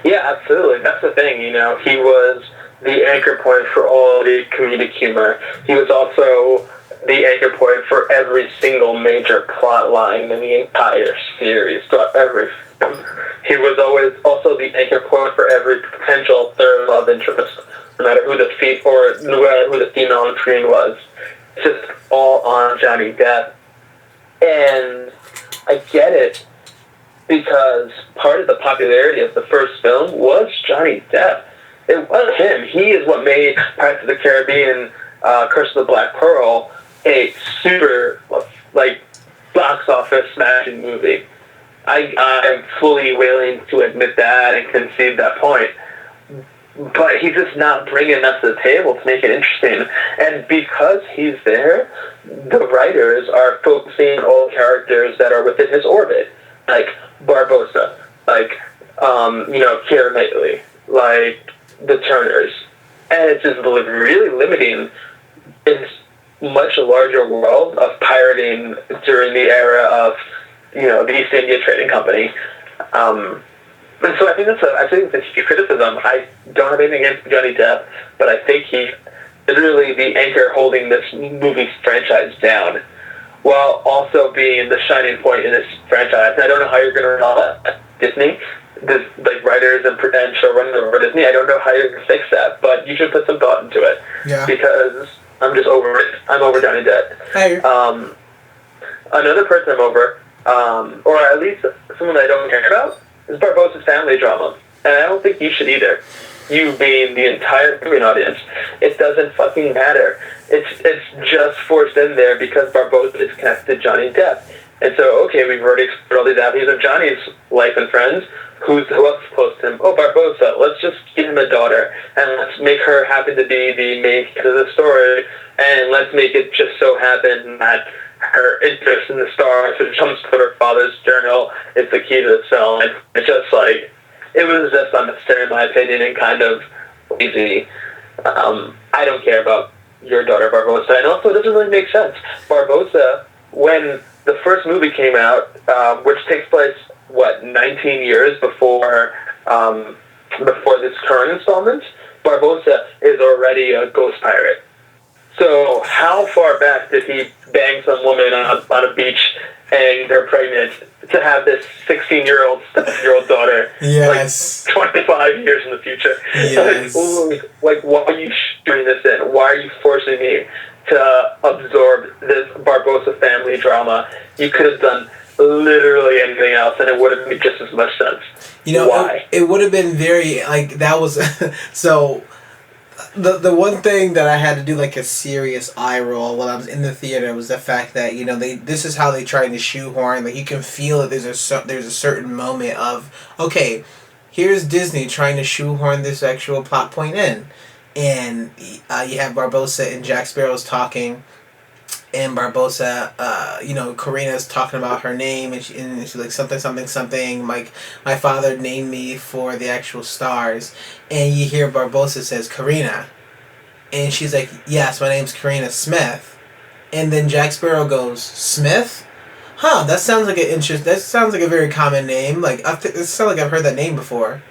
Yeah, absolutely. That's the thing, you know. He was the anchor point for all the comedic humor. He was also the anchor point for every single major plot line in the entire series, throughout every film. He was always also the anchor point for every potential third love interest, no matter who the female on screen was. It's just all on Johnny Depp. And I get it, because part of the popularity of the first film was Johnny Depp. It was him. He is what made Pirates of the Caribbean, Curse of the Black Pearl, a super, like, box office smashing movie. I'm fully willing to admit that and concede that point. But he's just not bringing enough to the table to make it interesting. And because he's there, the writers are focusing on all characters that are within his orbit. Like Barbossa, like, Keira Knightley, like the Turners. And it's just really limiting this much larger world of pirating during the era of, the East India Trading Company. And so I think that's a huge criticism. I don't have anything against Johnny Depp, but I think he's literally the anchor holding this movie franchise down, while also being the shining point in this franchise. I don't know how you're going to resolve that. Disney, writers and showrunners over Disney, I don't know how you're going to fix that, but you should put some thought into it. Yeah. Because I'm just over it. I'm over Johnny Depp. Hey. Another person I'm over, or at least someone that I don't care about, is Barbossa's family drama. And I don't think you should either. You being the entire Caribbean audience. It doesn't fucking matter. It's just forced in there because Barbossa is connected to Johnny Depp. And so, okay, we've already explored all these avenues of Johnny's life and friends. Who else is close to him? Oh, Barbossa. Let's just give him a daughter, and let's make her happen to be the main character of the story, and let's make it just so happen that her interest in the stars, which comes to her father's journal, is the key to the film. And it's just like, it was just unnecessary in my opinion and kind of lazy. I don't care about your daughter Barbossa, and also it doesn't really make sense. Barbossa, when the first movie came out, which takes place, 19 years before this current installment, Barbossa is already a ghost pirate. So how far back did he bang some woman on a beach and they're pregnant to have this 16-year-old daughter? Yes. 25 years in the future. Yes. Like, why are you shooting this in? Why are you forcing me to absorb this Barbossa family drama? You could have done literally anything else and it would have made just as much sense. Why? It would have been very, that was, so... The one thing that I had to do a serious eye roll while I was in the theater was the fact that this is how they tried to shoehorn, you can feel that there's a certain moment of, okay, here's Disney trying to shoehorn this actual plot point in, and you have Barbossa and Jack Sparrow's talking, and Barbossa, Karina's talking about her name, and she's like, something, like, my father named me for the actual stars, and you hear Barbossa says, Karina, And she's like, yes, my name's Karina Smith. And then Jack Sparrow goes, Smith? Huh, that sounds like that sounds like a very common name. Like, it sounds like I've heard that name before.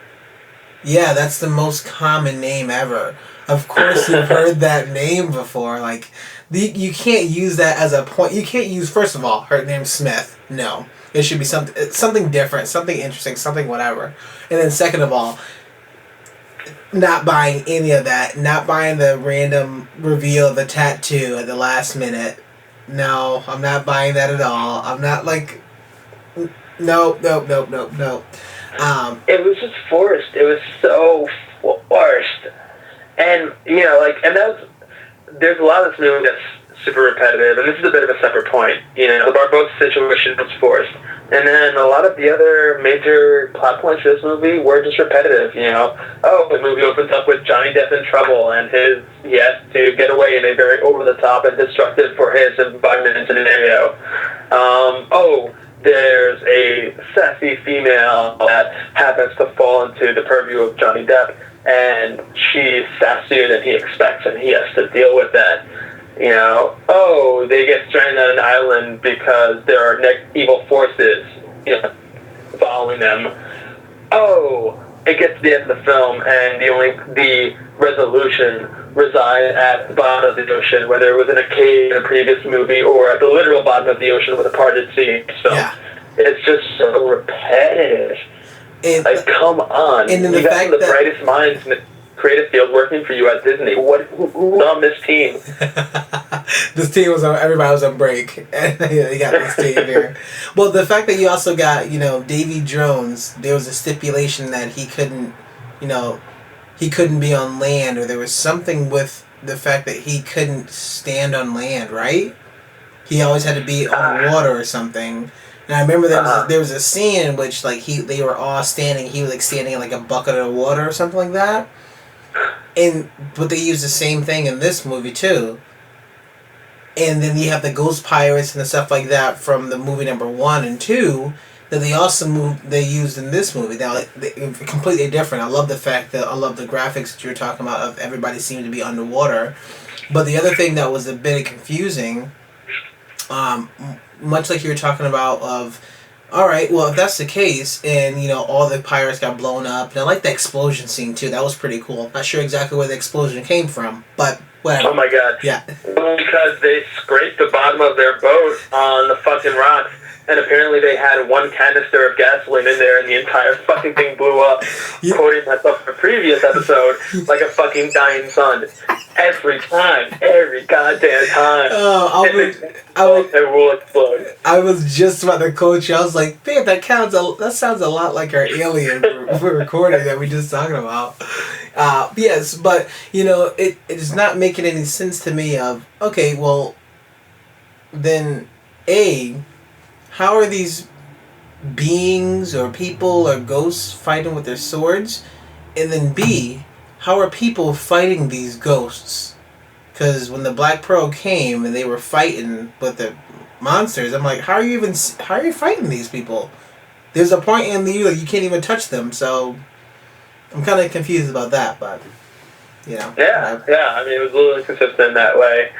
Yeah, that's the most common name ever. Of course you've heard that name before. Like, you can't use that as a point. You can't use, first of all, her name's Smith. No. It should be something different, something interesting, something whatever. And then second of all, not buying any of that. Not buying the random reveal of the tattoo at the last minute. No, I'm not buying that at all. I'm not like... Nope. It was just forced. It was so forced. And, you know, like, and there's a lot of this movie that's super repetitive, and this is a bit of a separate point. You know, the Barbosa situation was forced. And then a lot of the other major plot points of this movie were just repetitive, you know. Oh, the movie opens up with Johnny Depp in trouble, and he has to get away in a very over-the-top and destructive for his environment scenario. There's a sassy female that happens to fall into the purview of Johnny Depp, and she's sassier than he expects, and he has to deal with that. You know, they get stranded on an island because there are evil forces, you know, following them. It gets to the end of the film, and the resolution resides at the bottom of the ocean, whether it was in a cave in a previous movie or at the literal bottom of the ocean with a parted sea. So it's just so repetitive. Like, come on. And you got some of the brightest minds in the creative field working for you at Disney. Who's on this team? This team everybody was on break. And you got this team here. Well, the fact that you also got, you know, Davy Jones, there was a stipulation that he couldn't be on land, or there was something with the fact that he couldn't stand on land, right? He always had to be on water or something. And I remember there was a scene in which, like, they were all standing, he was like standing in like a bucket of water or something like that. But they used the same thing in this movie too. And then you have the ghost pirates and the stuff like that from the movie number 1 and 2 that they used in this movie. Now, completely different. I love the graphics that you were talking about of everybody seeming to be underwater. But the other thing that was a bit confusing, much like you were talking about of, all right, well, if that's the case, and, you know, all the pirates got blown up, and I like the explosion scene, too. That was pretty cool. Not sure exactly where the explosion came from, but whatever. Oh, my God. Yeah. Because they scraped the bottom of their boat on the fucking rocks, and apparently they had one canister of gasoline in there, and the entire fucking thing blew up. Yeah. Quoting myself from a previous episode, like a fucking dying sun. Every goddamn time. It will explode. I was just about to quote you. I was like, man, that sounds a lot like our alien we're recording that we just talking about. Yes, but, you know, it is not making any sense to me of, okay, well, then, how are these beings or people or ghosts fighting with their swords? And then B, how are people fighting these ghosts? Because when the Black Pearl came and they were fighting with the monsters, I'm like, how are you fighting these people? There's a point in you can't even touch them, so I'm kind of confused about that, but, you know. Yeah, I mean, it was a little inconsistent that way.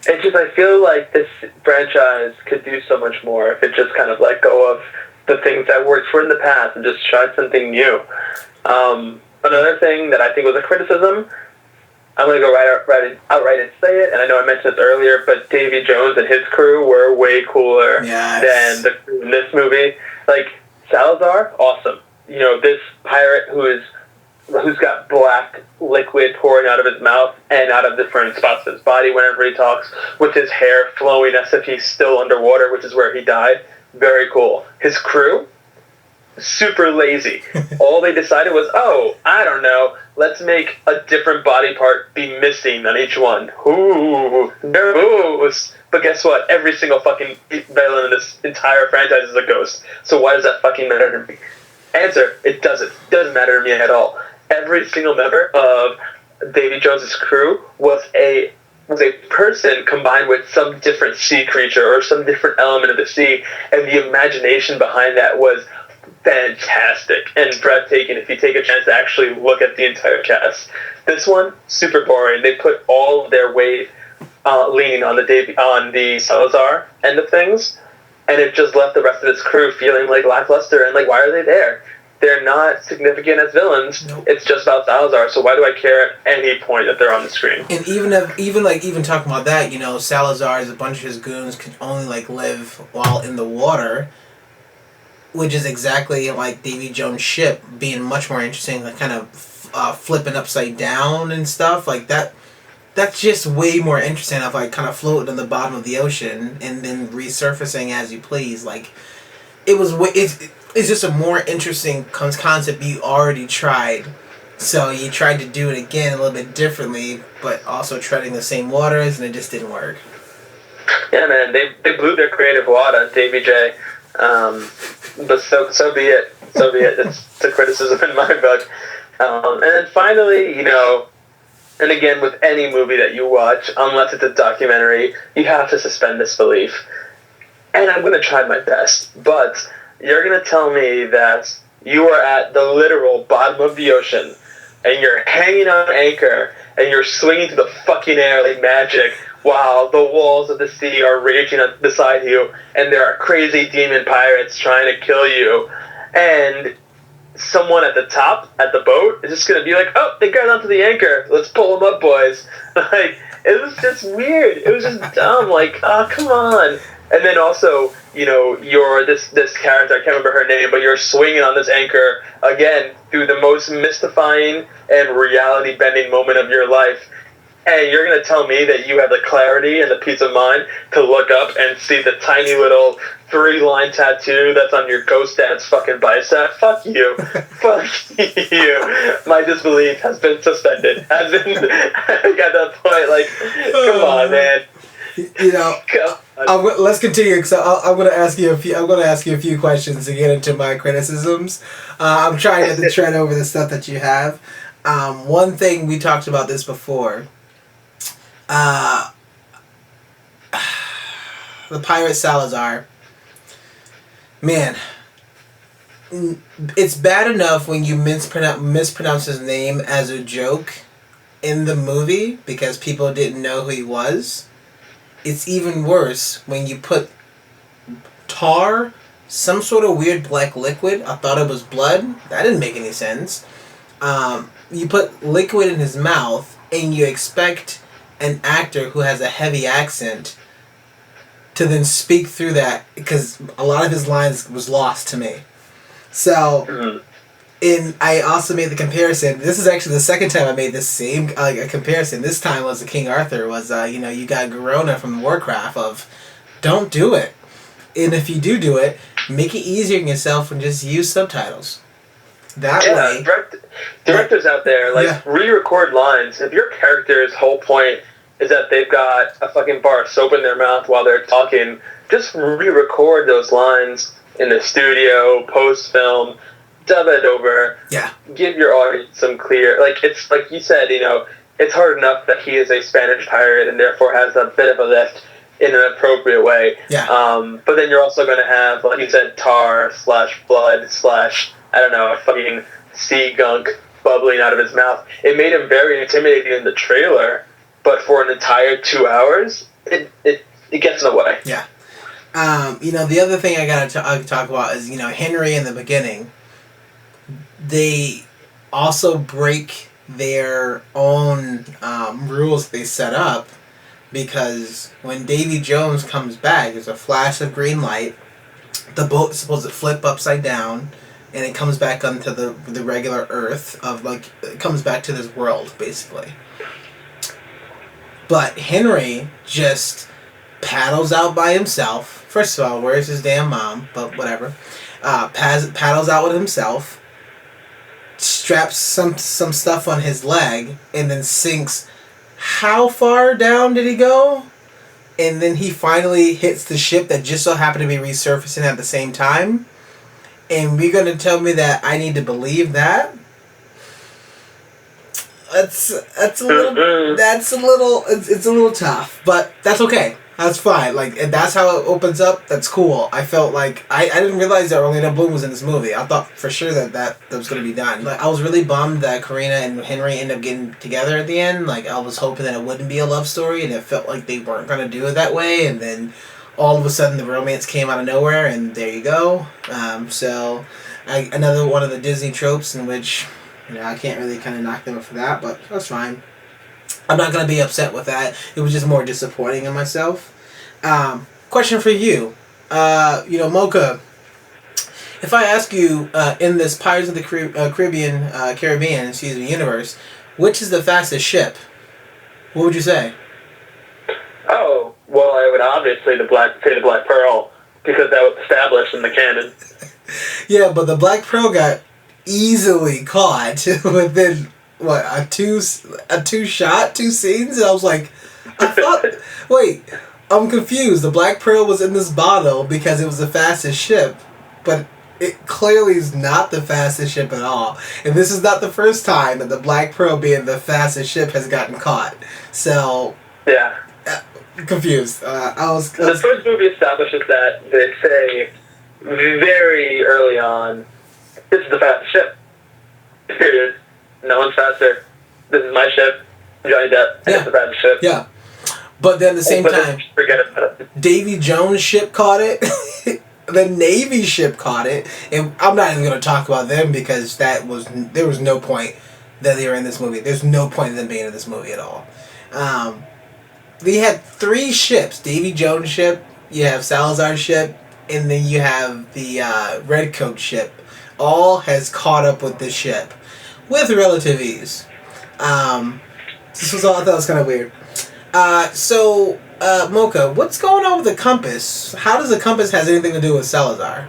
It's just, I feel like this franchise could do so much more if it just kind of let go of the things that worked for in the past and just tried something new. Another thing that I think was a criticism, I'm going to go outright and say it, and I know I mentioned this earlier, but Davy Jones and his crew were way cooler than the crew in this movie. Like, Salazar, awesome. You know, this pirate who's got black liquid pouring out of his mouth and out of different spots of his body whenever he talks, with his hair flowing as if he's still underwater, which is where he died. Very cool. His crew, super lazy. All they decided was, I don't know, let's make a different body part be missing on each one. Ooh, nervous. But guess what? Every single fucking villain in this entire franchise is a ghost. So why does that fucking matter to me? Answer, it doesn't. It doesn't matter to me at all. Every single member of Davy Jones's crew was a person combined with some different sea creature or some different element of the sea, and the imagination behind that was fantastic and breathtaking if you take a chance to actually look at the entire cast. This one, super boring. They put all of their weight leaning on the Salazar end of things, and it just left the rest of his crew feeling like lackluster and like, why are they there? They're not significant as villains. Nope. It's just about Salazar, so why do I care at any point that they're on the screen? And even talking about that, you know, Salazar is a bunch of his goons can only like live while in the water, which is exactly like Davy Jones' ship being much more interesting, like kind of flipping upside down and stuff like that. That's just way more interesting of like kind of floating on the bottom of the ocean and then resurfacing as you please. Like it's just a more interesting concept you already tried. So you tried to do it again a little bit differently, but also treading the same waters, and it just didn't work. Yeah, man, they blew their creative wad on Davy J. But so be it. So be it. It's a criticism in my book. And then finally, you know, and again, with any movie that you watch, unless it's a documentary, you have to suspend disbelief. And I'm going to try my best, but you're going to tell me that you are at the literal bottom of the ocean, and you're hanging on anchor, and you're swinging through the fucking air like magic, while the walls of the sea are raging beside you, and there are crazy demon pirates trying to kill you, and someone at the top, at the boat, is just going to be like, oh, they got onto the anchor, let's pull them up, boys. Like, it was just weird. It was just dumb. Like, oh, come on. And then also, you know, you're this character, I can't remember her name, but you're swinging on this anchor, again, through the most mystifying and reality-bending moment of your life. And you're going to tell me that you have the clarity and the peace of mind to look up and see the tiny little 3-line tattoo that's on your ghost dad's fucking bicep? Fuck you. Fuck you. My disbelief has been suspended. Has been at that point, like, come on, man. You know, let's continue. So I'm going to ask you a few questions to get into my criticisms. I'm trying to tread over the stuff that you have. One thing, we talked about this before. The pirate Salazar. Man, it's bad enough when you mispronounce his name as a joke in the movie because people didn't know who he was. It's even worse when you put tar, some sort of weird black liquid. I thought it was blood. That didn't make any sense. You put liquid in his mouth and you expect an actor who has a heavy accent to then speak through that, because a lot of his lines was lost to me. So, I also made the comparison. This is actually the second time I made this same a comparison. This time was the King Arthur was you got Garona from Warcraft of, don't do it, and if you do it, make it easier on yourself and just use subtitles. That way, directors out there, re-record lines. If your character's whole point is that they've got a fucking bar of soap in their mouth while they're talking, just re-record those lines in the studio, post-film, dub it over. Yeah. Give your audience some clear... it's like you said, it's hard enough that he is a Spanish pirate and therefore has a bit of a lift in an appropriate way. Yeah. But then you're also going to have, like you said, tar / blood / I don't know, a fucking sea gunk bubbling out of his mouth. It made him very intimidating in the trailer, but for an entire 2 hours, it gets in the way. Yeah. The other thing I gotta talk about is, Henry in the beginning. They also break their own rules they set up, because when Davy Jones comes back, there's a flash of green light. The boat is supposed to flip upside down, and it comes back onto the regular Earth it comes back to this world, basically. But Henry just paddles out by himself. First of all, where's his damn mom? But whatever. Paddles out with himself, straps some stuff on his leg, and then sinks. How far down did he go? And then he finally hits the ship that just so happened to be resurfacing at the same time. And you're going to tell me that I need to believe that? It's a little tough, but that's okay. That's fine. Like, if that's how it opens up, that's cool. I felt like I didn't realize that Orlando Bloom was in this movie. I thought for sure that was going to be done. Like, I was really bummed that Karina and Henry ended up getting together at the end. Like, I was hoping that it wouldn't be a love story, and it felt like they weren't going to do it that way. And then all of a sudden, the romance came out of nowhere, and there you go. Another one of the Disney tropes in which, I can't really kind of knock them up for that, but that's fine. I'm not going to be upset with that. It was just more disappointing in myself. Question for you. Mocha, if I ask you, in this Pirates of the Caribbean, universe, which is the fastest ship? What would you say? Oh, well, I would obviously say the Black Pearl, because that was established in the canon. Yeah, but the Black Pearl got easily caught within... What, two scenes? And I was like, wait, I'm confused. The Black Pearl was in this bottle because it was the fastest ship, but it clearly is not the fastest ship at all. And this is not the first time that the Black Pearl being the fastest ship has gotten caught. So, yeah. Confused. The first movie establishes that. They say very early on, this is the fastest ship. Period. No one's faster. This is my ship. Johnny Depp. Yeah. It's the fastest ship. Yeah. But then at the same time, forget it. Davy Jones' ship caught it. The Navy ship caught it. And I'm not even going to talk about them because there was no point that they were in this movie. There's no point in them being in this movie at all. They had 3 ships. Davy Jones' ship, you have Salazar's ship, and then you have the Redcoat ship. All has caught up with this ship with relative ease. This was all, I thought it was kind of weird. Mocha, what's going on with the compass? How does the compass has anything to do with Salazar?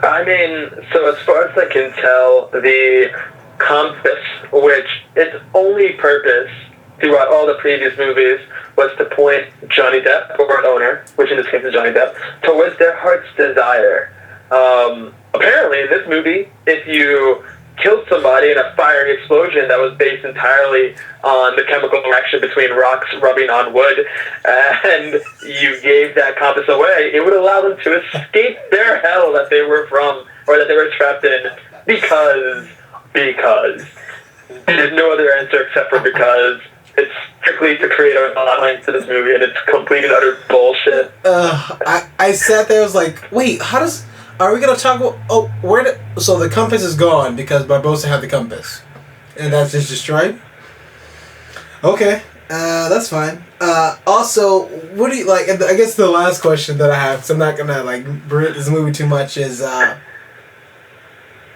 I mean, so as far as I can tell, the compass, which its only purpose throughout all the previous movies was to point Johnny Depp, or its owner, which in this case is Johnny Depp, towards their heart's desire. Apparently, in this movie, if you killed somebody in a fiery explosion that was based entirely on the chemical reaction between rocks rubbing on wood, and you gave that compass away, it would allow them to escape their hell that they were from, or that they were trapped in, because. There's no other answer except for because. It's strictly to create a line to this movie, and it's complete and utter bullshit. I sat there, I was like, wait, are we going to talk about, so the compass is gone because Barbossa had the compass, and that's just destroyed? Okay, that's fine. Also, what do you, like, I guess the last question that I have, because I'm not going to, berate this movie too much, is,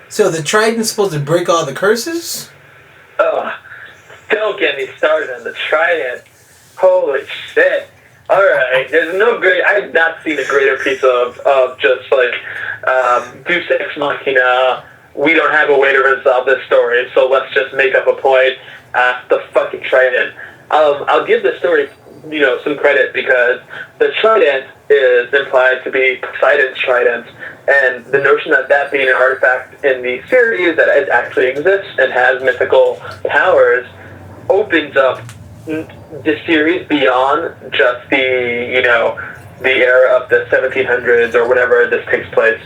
so the Trident's supposed to break all the curses? Don't get me started on the Trident. Holy shit. Alright, I've not seen a greater piece of just Deus Ex Machina. We don't have a way to resolve this story, so let's just make up a point. The fucking Trident. I'll give the story, some credit, because the Trident is implied to be Poseidon's Trident, and the notion that being an artifact in the series that it actually exists and has mythical powers opens up the series beyond just the era of the 1700s or whenever this takes place,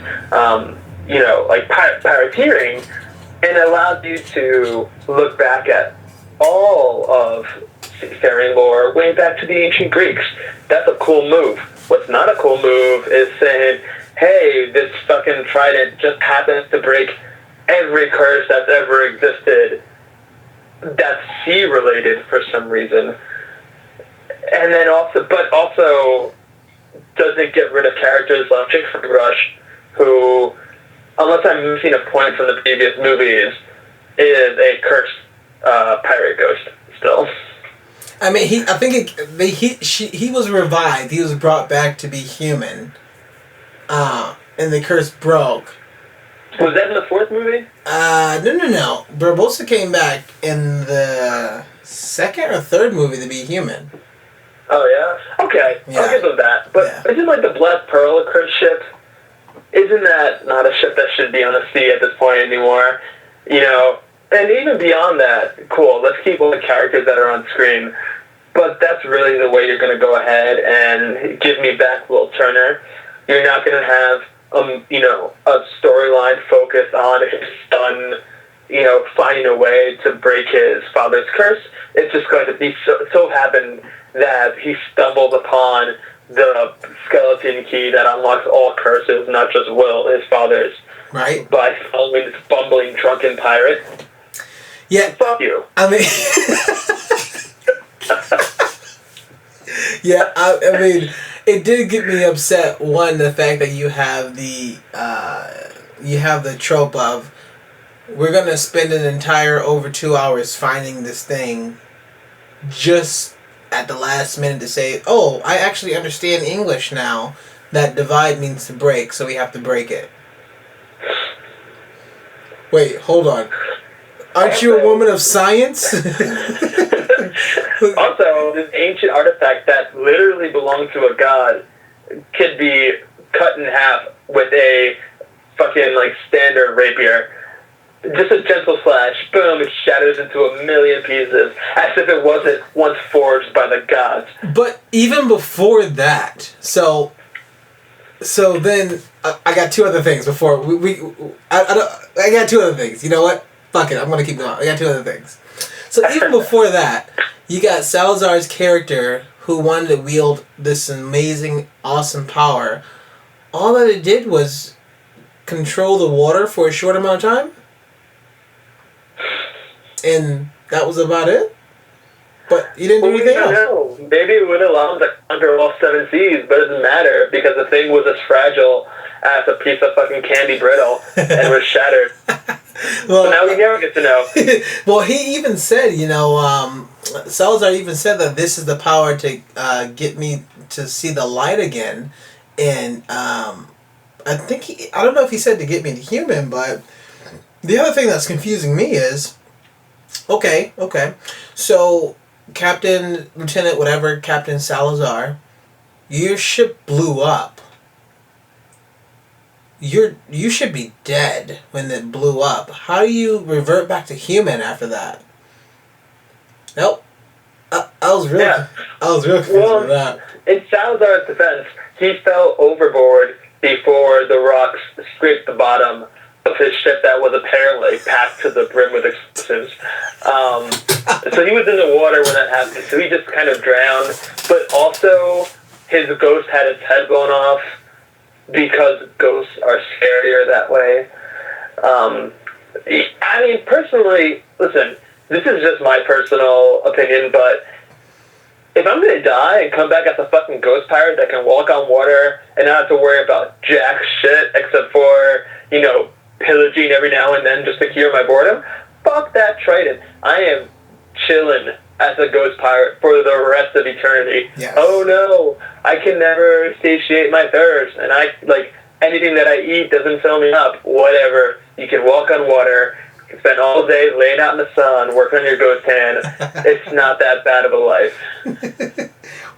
pirateering, and allows you to look back at all of seafaring lore way back to the ancient Greeks. That's a cool move. What's not a cool move is saying, hey, this fucking Trident just happens to break every curse that's ever existed that's sea related for some reason, and then also doesn't get rid of characters like Jeffrey Rush, who, unless I'm missing a point from the previous movies, is a cursed pirate ghost still. I mean, he was revived. He was brought back to be human, and the curse broke. Was that in the 4th movie? No. Barbossa came back in the 2nd or 3rd movie to be human. Oh, yeah? Okay, yeah. I'll give them that. But isn't, the Black Pearl a cursed ship? Isn't that not a ship that should be on the sea at this point anymore? And even beyond that, cool, let's keep all the characters that are on screen. But but that's really the way you're going to go ahead and give me back Will Turner. You're not going to have a storyline focused on his son, finding a way to break his father's curse. It's just going to be so happen that he stumbled upon the skeleton key that unlocks all curses, not just Will, his father's. Right. By following this bumbling, drunken pirate. Yeah. Fuck you. I mean... yeah, I mean, it did get me upset. One, the fact that you have the trope of, we're gonna spend an entire over 2 hours finding this thing, just at the last minute to say, oh, I actually understand English now. That divide means to break, so we have to break it. Wait, hold on. Aren't you a woman of science? Also, this ancient artifact that literally belonged to a god could be cut in half with a fucking, standard rapier. Just a gentle slash, boom, it shatters into a million pieces, as if it wasn't once forged by the gods. But even before that, so then, I got two other things before I got two other things. You know what? Fuck it, I'm gonna keep going. I got two other things. So even before that, you got Salazar's character who wanted to wield this amazing, awesome power. All that it did was control the water for a short amount of time. And that was about it? But you didn't do anything else. No. Maybe it would allow him to conquer all seven seas, but it doesn't matter because the thing was as fragile as a piece of fucking candy brittle and was shattered. Well, so now we never get to know. Well, he even said, Salazar even said that this is the power to get me to see the light again. And I don't know if he said to get me to human, but the other thing that's confusing me is, okay, so Captain, Lieutenant, whatever, Captain Salazar, your ship blew up. You should be dead when it blew up. How do you revert back to human after that? Nope. I was real confused with that. In Salazar's defense, he fell overboard before the rocks scraped the bottom of his ship that was apparently packed to the brim with explosives. So he was in the water when that happened, so he just kind of drowned. But also, his ghost had its head blown off because ghosts are scarier that way. I mean, personally, listen, this is just my personal opinion, but if I'm going to die and come back as a fucking ghost pirate that can walk on water and not have to worry about jack shit except for, pillaging every now and then just to cure my boredom, fuck that Triton. I am chilling as a ghost pirate for the rest of eternity. Yes. Oh no, I can never satiate my thirst, and anything that I eat doesn't fill me up. Whatever. You can walk on water, you can spend all day laying out in the sun, work on your ghost hand. It's not that bad of a life.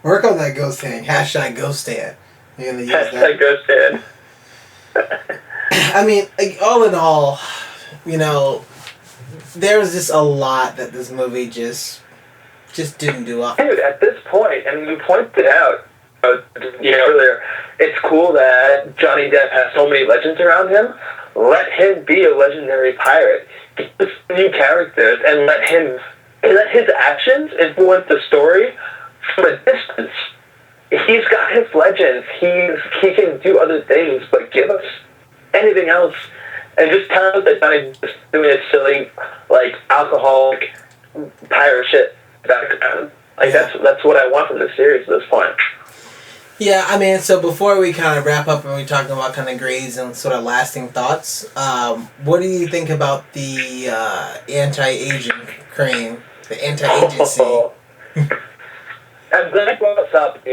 Work on that ghost hand. # ghost hand. You're gonna use that. Ghost hand. I mean, all in all, there was just a lot that this movie just didn't do up. Dude, at this point, and you pointed out, earlier, it's cool that Johnny Depp has so many legends around him. Let him be a legendary pirate. Give us new characters and let his actions influence the story from a distance. He's got his legends. He can do other things, but give us anything else. And just tell us that Johnny is doing a silly, alcoholic pirate shit background. That's what I want from the series at this point. Yeah, I mean, so before we kind of wrap up and we talk about kind of grades and sort of lasting thoughts, what do you think about the anti-aging crane, the anti-agency? I'm glad you brought this up.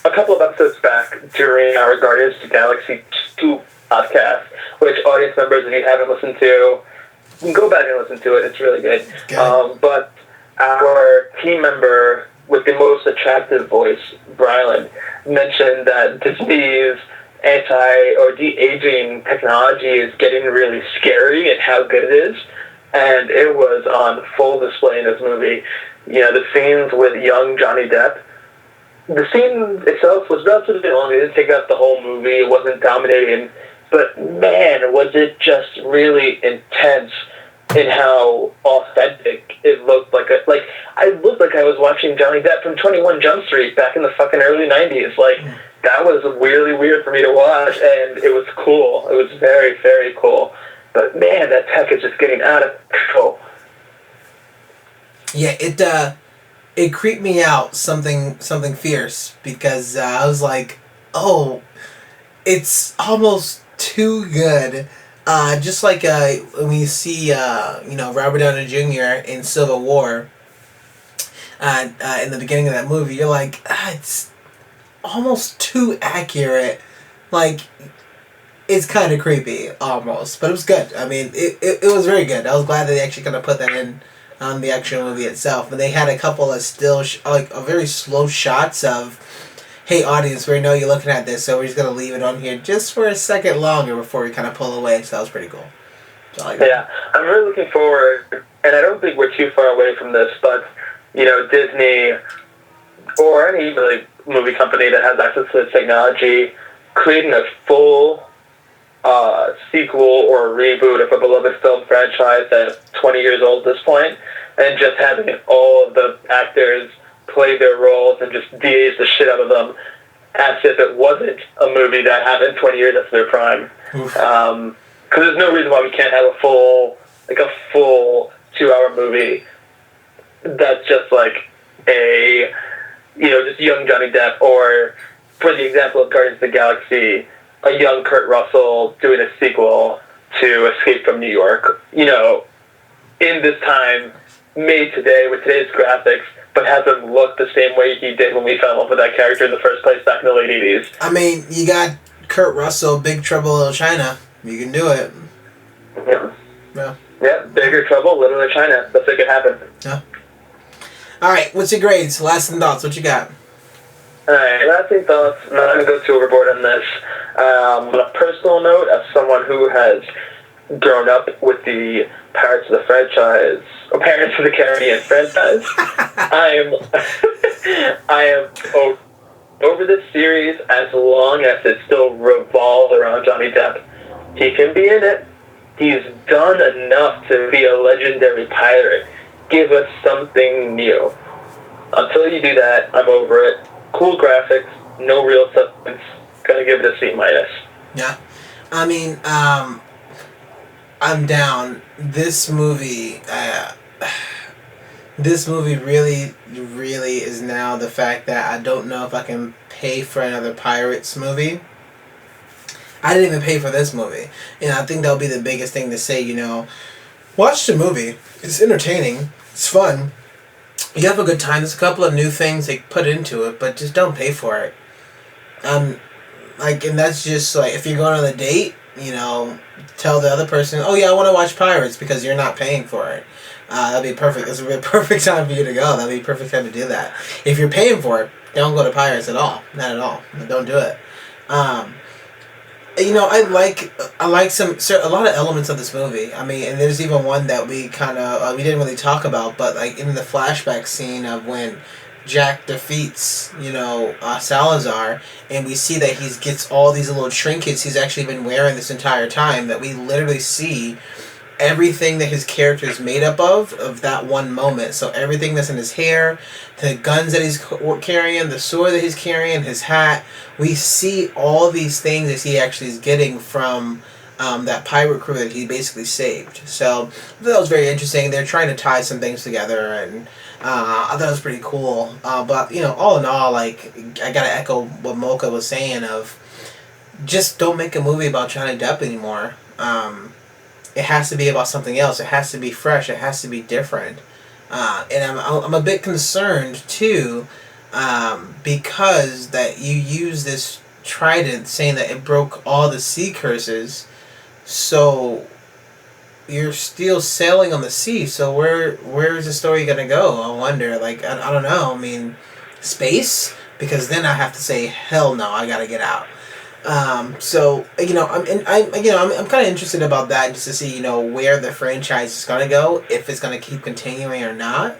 A couple of episodes back during our Guardians of the Galaxy 2 podcast, which audience members, if you haven't listened to, you can go back and listen to it. It's really good. But our team member with the most attractive voice, Brylan, mentioned that Disney's de-aging technology is getting really scary and how good it is. And it was on full display in this movie. The scenes with young Johnny Depp. The scene itself was relatively long. It didn't take up the whole movie. It wasn't dominating. But, man, was it just really intense in how authentic it looked. I looked like I was watching Johnny Depp from 21 Jump Street back in the fucking early 90s. That was really weird for me to watch, and it was cool. It was very, very cool. But, man, that tech is just getting out of control. Yeah, it creeped me out something fierce, because I was like, oh, it's almost too good. Just like when you see Robert Downey Jr. in Civil War, in the beginning of that movie, you're like, it's almost too accurate. Like, it's kind of creepy almost, but it was good. I mean, it was very good. I was glad that they actually kind of put that in on the actual movie itself. And they had a couple of still very slow shots of, hey audience, we know you're looking at this, so we're just going to leave it on here just for a second longer before we kind of pull away. So that was pretty cool. Yeah, I'm really looking forward, and I don't think we're too far away from this, but, Disney, or any really movie company that has access to the technology, creating a full sequel or reboot of a beloved film franchise that's 20 years old at this point, and just having all of the actors play their roles and just de-age the shit out of them as if it wasn't a movie that happened 20 years after their prime. Because there's no reason why we can't have a full 2-hour movie that's just just young Johnny Depp, or for the example of Guardians of the Galaxy, a young Kurt Russell doing a sequel to Escape from New York, in this time, made today with today's graphics, but hasn't looked the same way he did when we fell in love with that character in the first place back in the late 80s. I mean, you got Kurt Russell, Big Trouble in Little China. You can do it. Yeah. Yeah, Bigger Trouble, Little China. Let's make it happen. Yeah. Alright, what's your grades? Lasting thoughts, what you got? Alright, lasting thoughts. I'm not going to go too overboard on this. On a personal note, as someone who has grown up with the Pirates of the franchise, or Pirates of the Carribean franchise, I am over this series as long as it still revolves around Johnny Depp. He can be in it. He's done enough to be a legendary pirate. Give us something new. Until you do that, I'm over it. Cool graphics, no real substance. Gonna give it a C-. Yeah. I mean, I'm down. This movie really, really is now the fact that I don't know if I can pay for another Pirates movie. I didn't even pay for this movie. I think that'll be the biggest thing to say, watch the movie. It's entertaining. It's fun. You have a good time. There's a couple of new things they put into it, but just don't pay for it. And that's just if you're going on a date, tell the other person, oh yeah, I want to watch Pirates, because you're not paying for it. That'd be perfect. It's a perfect time for you to go. That'd be a perfect time to do that. If you're paying for it, don't go to Pirates at all. Not at all. Don't do it. I like a lot of elements of this movie. I mean, and there's even one that we kind of we didn't really talk about, but in the flashback scene of when Jack defeats Salazar, and we see that he gets all these little trinkets he's actually been wearing this entire time, that we literally see everything that his character is made up of that one moment. So everything that's in his hair, the guns that he's carrying, the sword that he's carrying, his hat, we see all these things that he actually is getting from that pirate crew that he basically saved. So I thought that was very interesting. They're trying to tie some things together, and I thought it was pretty cool. But all in all, I gotta echo what Mocha was saying of just don't make a movie about Johnny Depp anymore. It has to be about something else. It has to be fresh. It has to be different. And I'm a bit concerned too, because that you use this trident saying that it broke all the sea curses. So you're still sailing on the sea. So where is the story gonna go? I wonder. I don't know. I mean, space? Because then I have to say, hell no, I gotta get out. I'm kind of interested about that, just to see where the franchise is gonna go, if it's gonna keep continuing or not.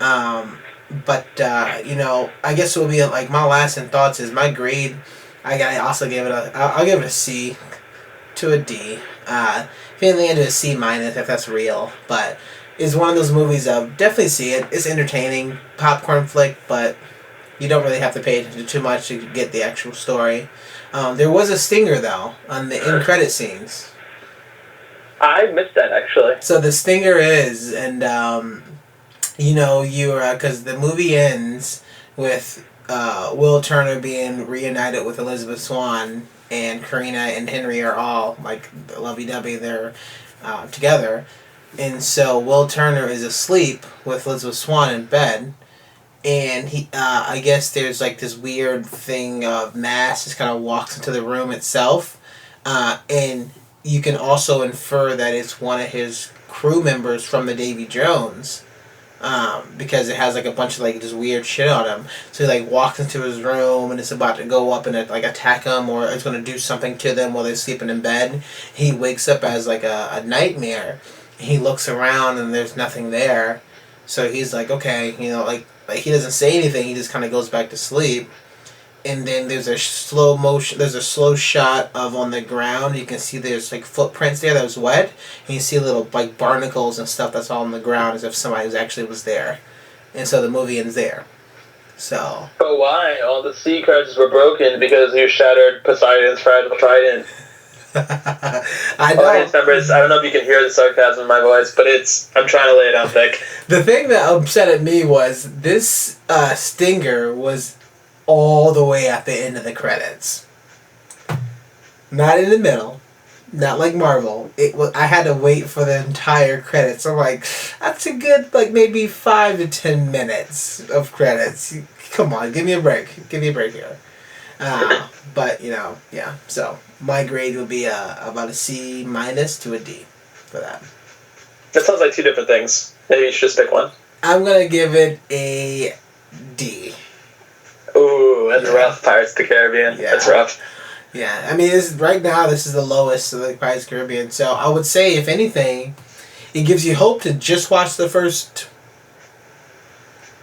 But I guess it will be like my last and thoughts is my grade. I also give it I'll give it a C to a D. Feeling into a C minus if that's real, but it's one of those movies. Definitely see it. It's entertaining, popcorn flick, but you don't really have to pay attention too much to get the actual story. There was a stinger though on the end credit scenes. I missed that actually. So the stinger is, and because the movie ends with Will Turner being reunited with Elizabeth Swann, and Karina and Henry are all like lovey-dovey. They're together, and so Will Turner is asleep with Elizabeth Swann in bed, and he I guess there's like this weird thing of mass just kind of walks into the room itself, and you can also infer that it's one of his crew members from the Davy Jones. Because it has like a bunch of like just weird shit on him. So he like walks into his room and it's about to go up and like attack him, or it's going to do something to them while they're sleeping in bed. He wakes up as like a nightmare. He looks around and there's nothing there. So he's like, okay, like he doesn't say anything. He just kind of goes back to sleep. And then there's a slow shot of on the ground. You can see there's like footprints there that was wet. And you see little like barnacles and stuff that's all on the ground as if somebody actually was there. And so the movie ends there. So. But why? All the sea curses were broken because you shattered Poseidon's fragile trident. I know. Audience members, I don't know if you can hear the sarcasm in my voice, but I'm trying to lay it out thick. The thing that upset at me was this stinger was all the way at the end of the credits. Not in the middle. Not like Marvel. I had to wait for the entire credits. I'm like, that's a good like maybe 5 to 10 minutes of credits. Come on, give me a break. Give me a break here. But yeah. So my grade would be about a C minus to a D for that. That sounds like two different things. Maybe you should just pick one. I'm gonna give it a D. Ooh, that's rough. Pirates of the Caribbean. Yeah. That's rough. Yeah, I mean, right now this is the lowest of the Pirates of the Caribbean. So I would say, if anything, it gives you hope to just watch the first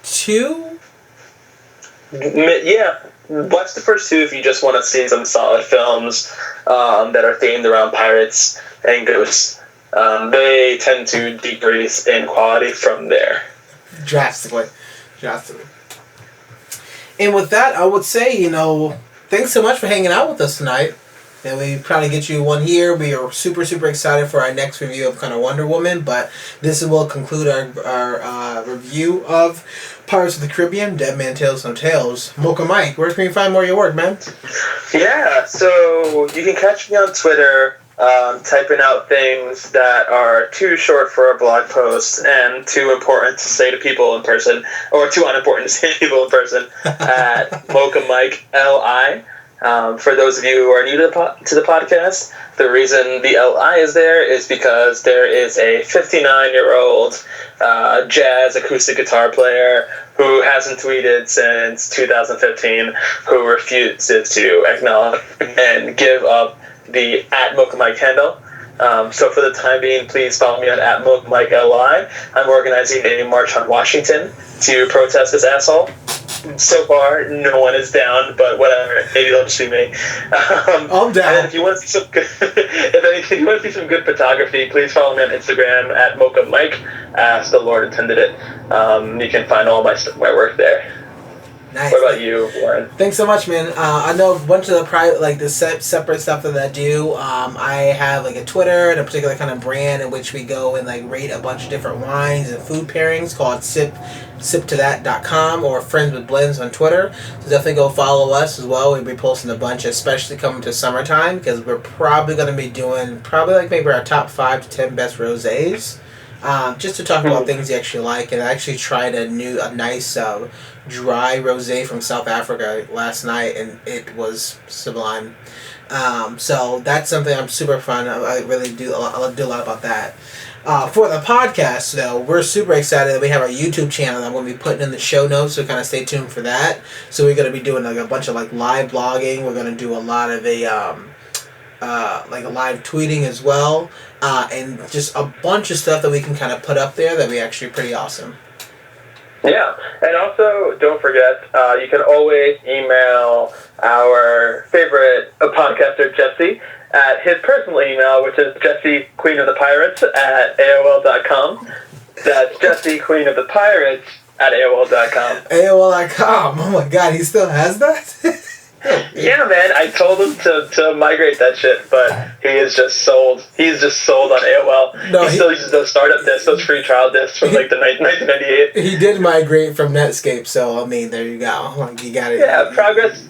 two. Yeah, watch the first two if you just want to see some solid films that are themed around pirates and ghosts. They tend to decrease in quality from there. Drastically. And with that, I would say, thanks so much for hanging out with us tonight. And we probably get you one here. We are super, super excited for our next review of kind of Wonder Woman. But this will conclude our review of Pirates of the Caribbean, Dead Man Tales No Tales. Mocha Mike, where can you find more of your work, man? Yeah, so you can catch me on Twitter, typing out things that are too short for a blog post and too important to say to people in person, or too unimportant to say to people in person, at Mocha Mike LI. For those of you who are new to the podcast, the reason the LI is there is because there is a 59-year-old jazz acoustic guitar player who hasn't tweeted since 2015, who refuses to acknowledge and give up the @MochaMike handle. So for the time being, please follow me on @MochaMikeLI. I'm organizing a march on Washington to protest this asshole. So far, no one is down, but whatever. Maybe they'll just be me. I'm down. And if you want to see some good, if you want to see some good photography, please follow me on Instagram @MochaMike, as the Lord intended it. You can find all my work there. Nice. What about you, Warren? Thanks so much, man. I know a bunch of the private, like the separate stuff that I do. I have like a Twitter and a particular kind of brand in which we go and like rate a bunch of different wines and food pairings called siptothat.com or Friends with Blends on Twitter. So definitely go follow us as well. We'll be posting a bunch, especially coming to summertime, because we're probably going to be doing like maybe our top 5 to 10 best rosés. Just to talk about things you actually like, and I actually tried a nice dry rosé from South Africa last night, and it was sublime. So that's something I'm super fun. I really do. I'll do a lot about that. For the podcast, though, we're super excited that we have our YouTube channel that I'm going to be putting in the show notes, so kind of stay tuned for that. So we're going to be doing like a bunch of like live blogging. We're going to do a lot of like a live tweeting as well, and just a bunch of stuff that we can kind of put up there that we actually pretty awesome. Yeah, and also don't forget, you can always email our favorite podcaster, Jesse, at his personal email, which is jessequeenofthepirates@aol.com. That's Jesse, Queen of the Pirates at AOL.com. AOL.com. Oh my god, he still has that? Yeah, man, I told him to migrate that shit, but he is just sold. He's just sold on AOL. No, he still uses those startup discs, those free trial discs from like the 1998. He did migrate from Netscape, so I mean, there you go. You got it. Yeah, progress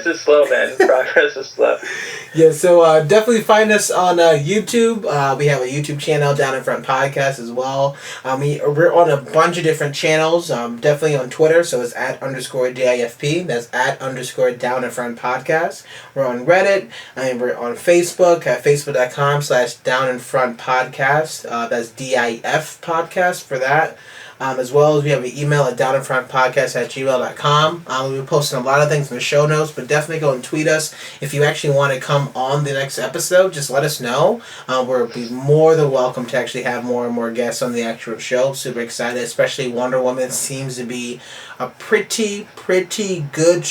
is slow, man. Progress is slow. Yeah, so definitely find us on YouTube. We have a YouTube channel, Down in Front Podcast, as well. We're on a bunch of different channels. Definitely on Twitter, so it's @_DIFP. That's @_Down in Front Podcast. We're on Reddit, and we're on Facebook at facebook.com/Down in Front Podcast. That's DIF Podcast for that. As well as we have an email at downinfrontpodcast@gmail.com. We'll be posting a lot of things in the show notes, but definitely go and tweet us. If you actually want to come on the next episode, just let us know. We'll be more than welcome to actually have more and more guests on the actual show. Super excited, especially Wonder Woman seems to be a pretty good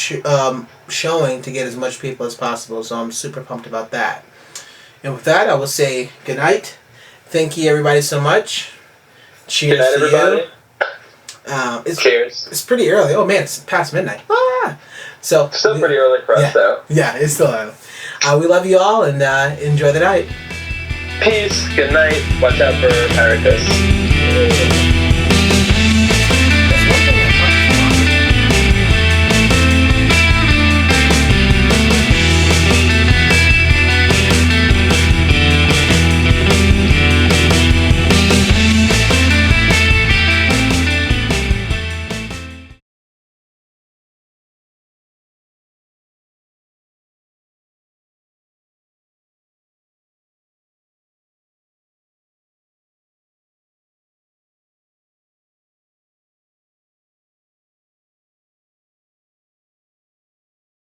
showing to get as much people as possible, so I'm super pumped about that. And with that, I will say good night. Thank you everybody so much. Cheers good night, to everybody. you. Cheers. It's pretty early. Oh man, it's past midnight. So still pretty early for us, though. Yeah, it's still early. We love you all and enjoy the night. Peace. Good night. Watch out for Paracus.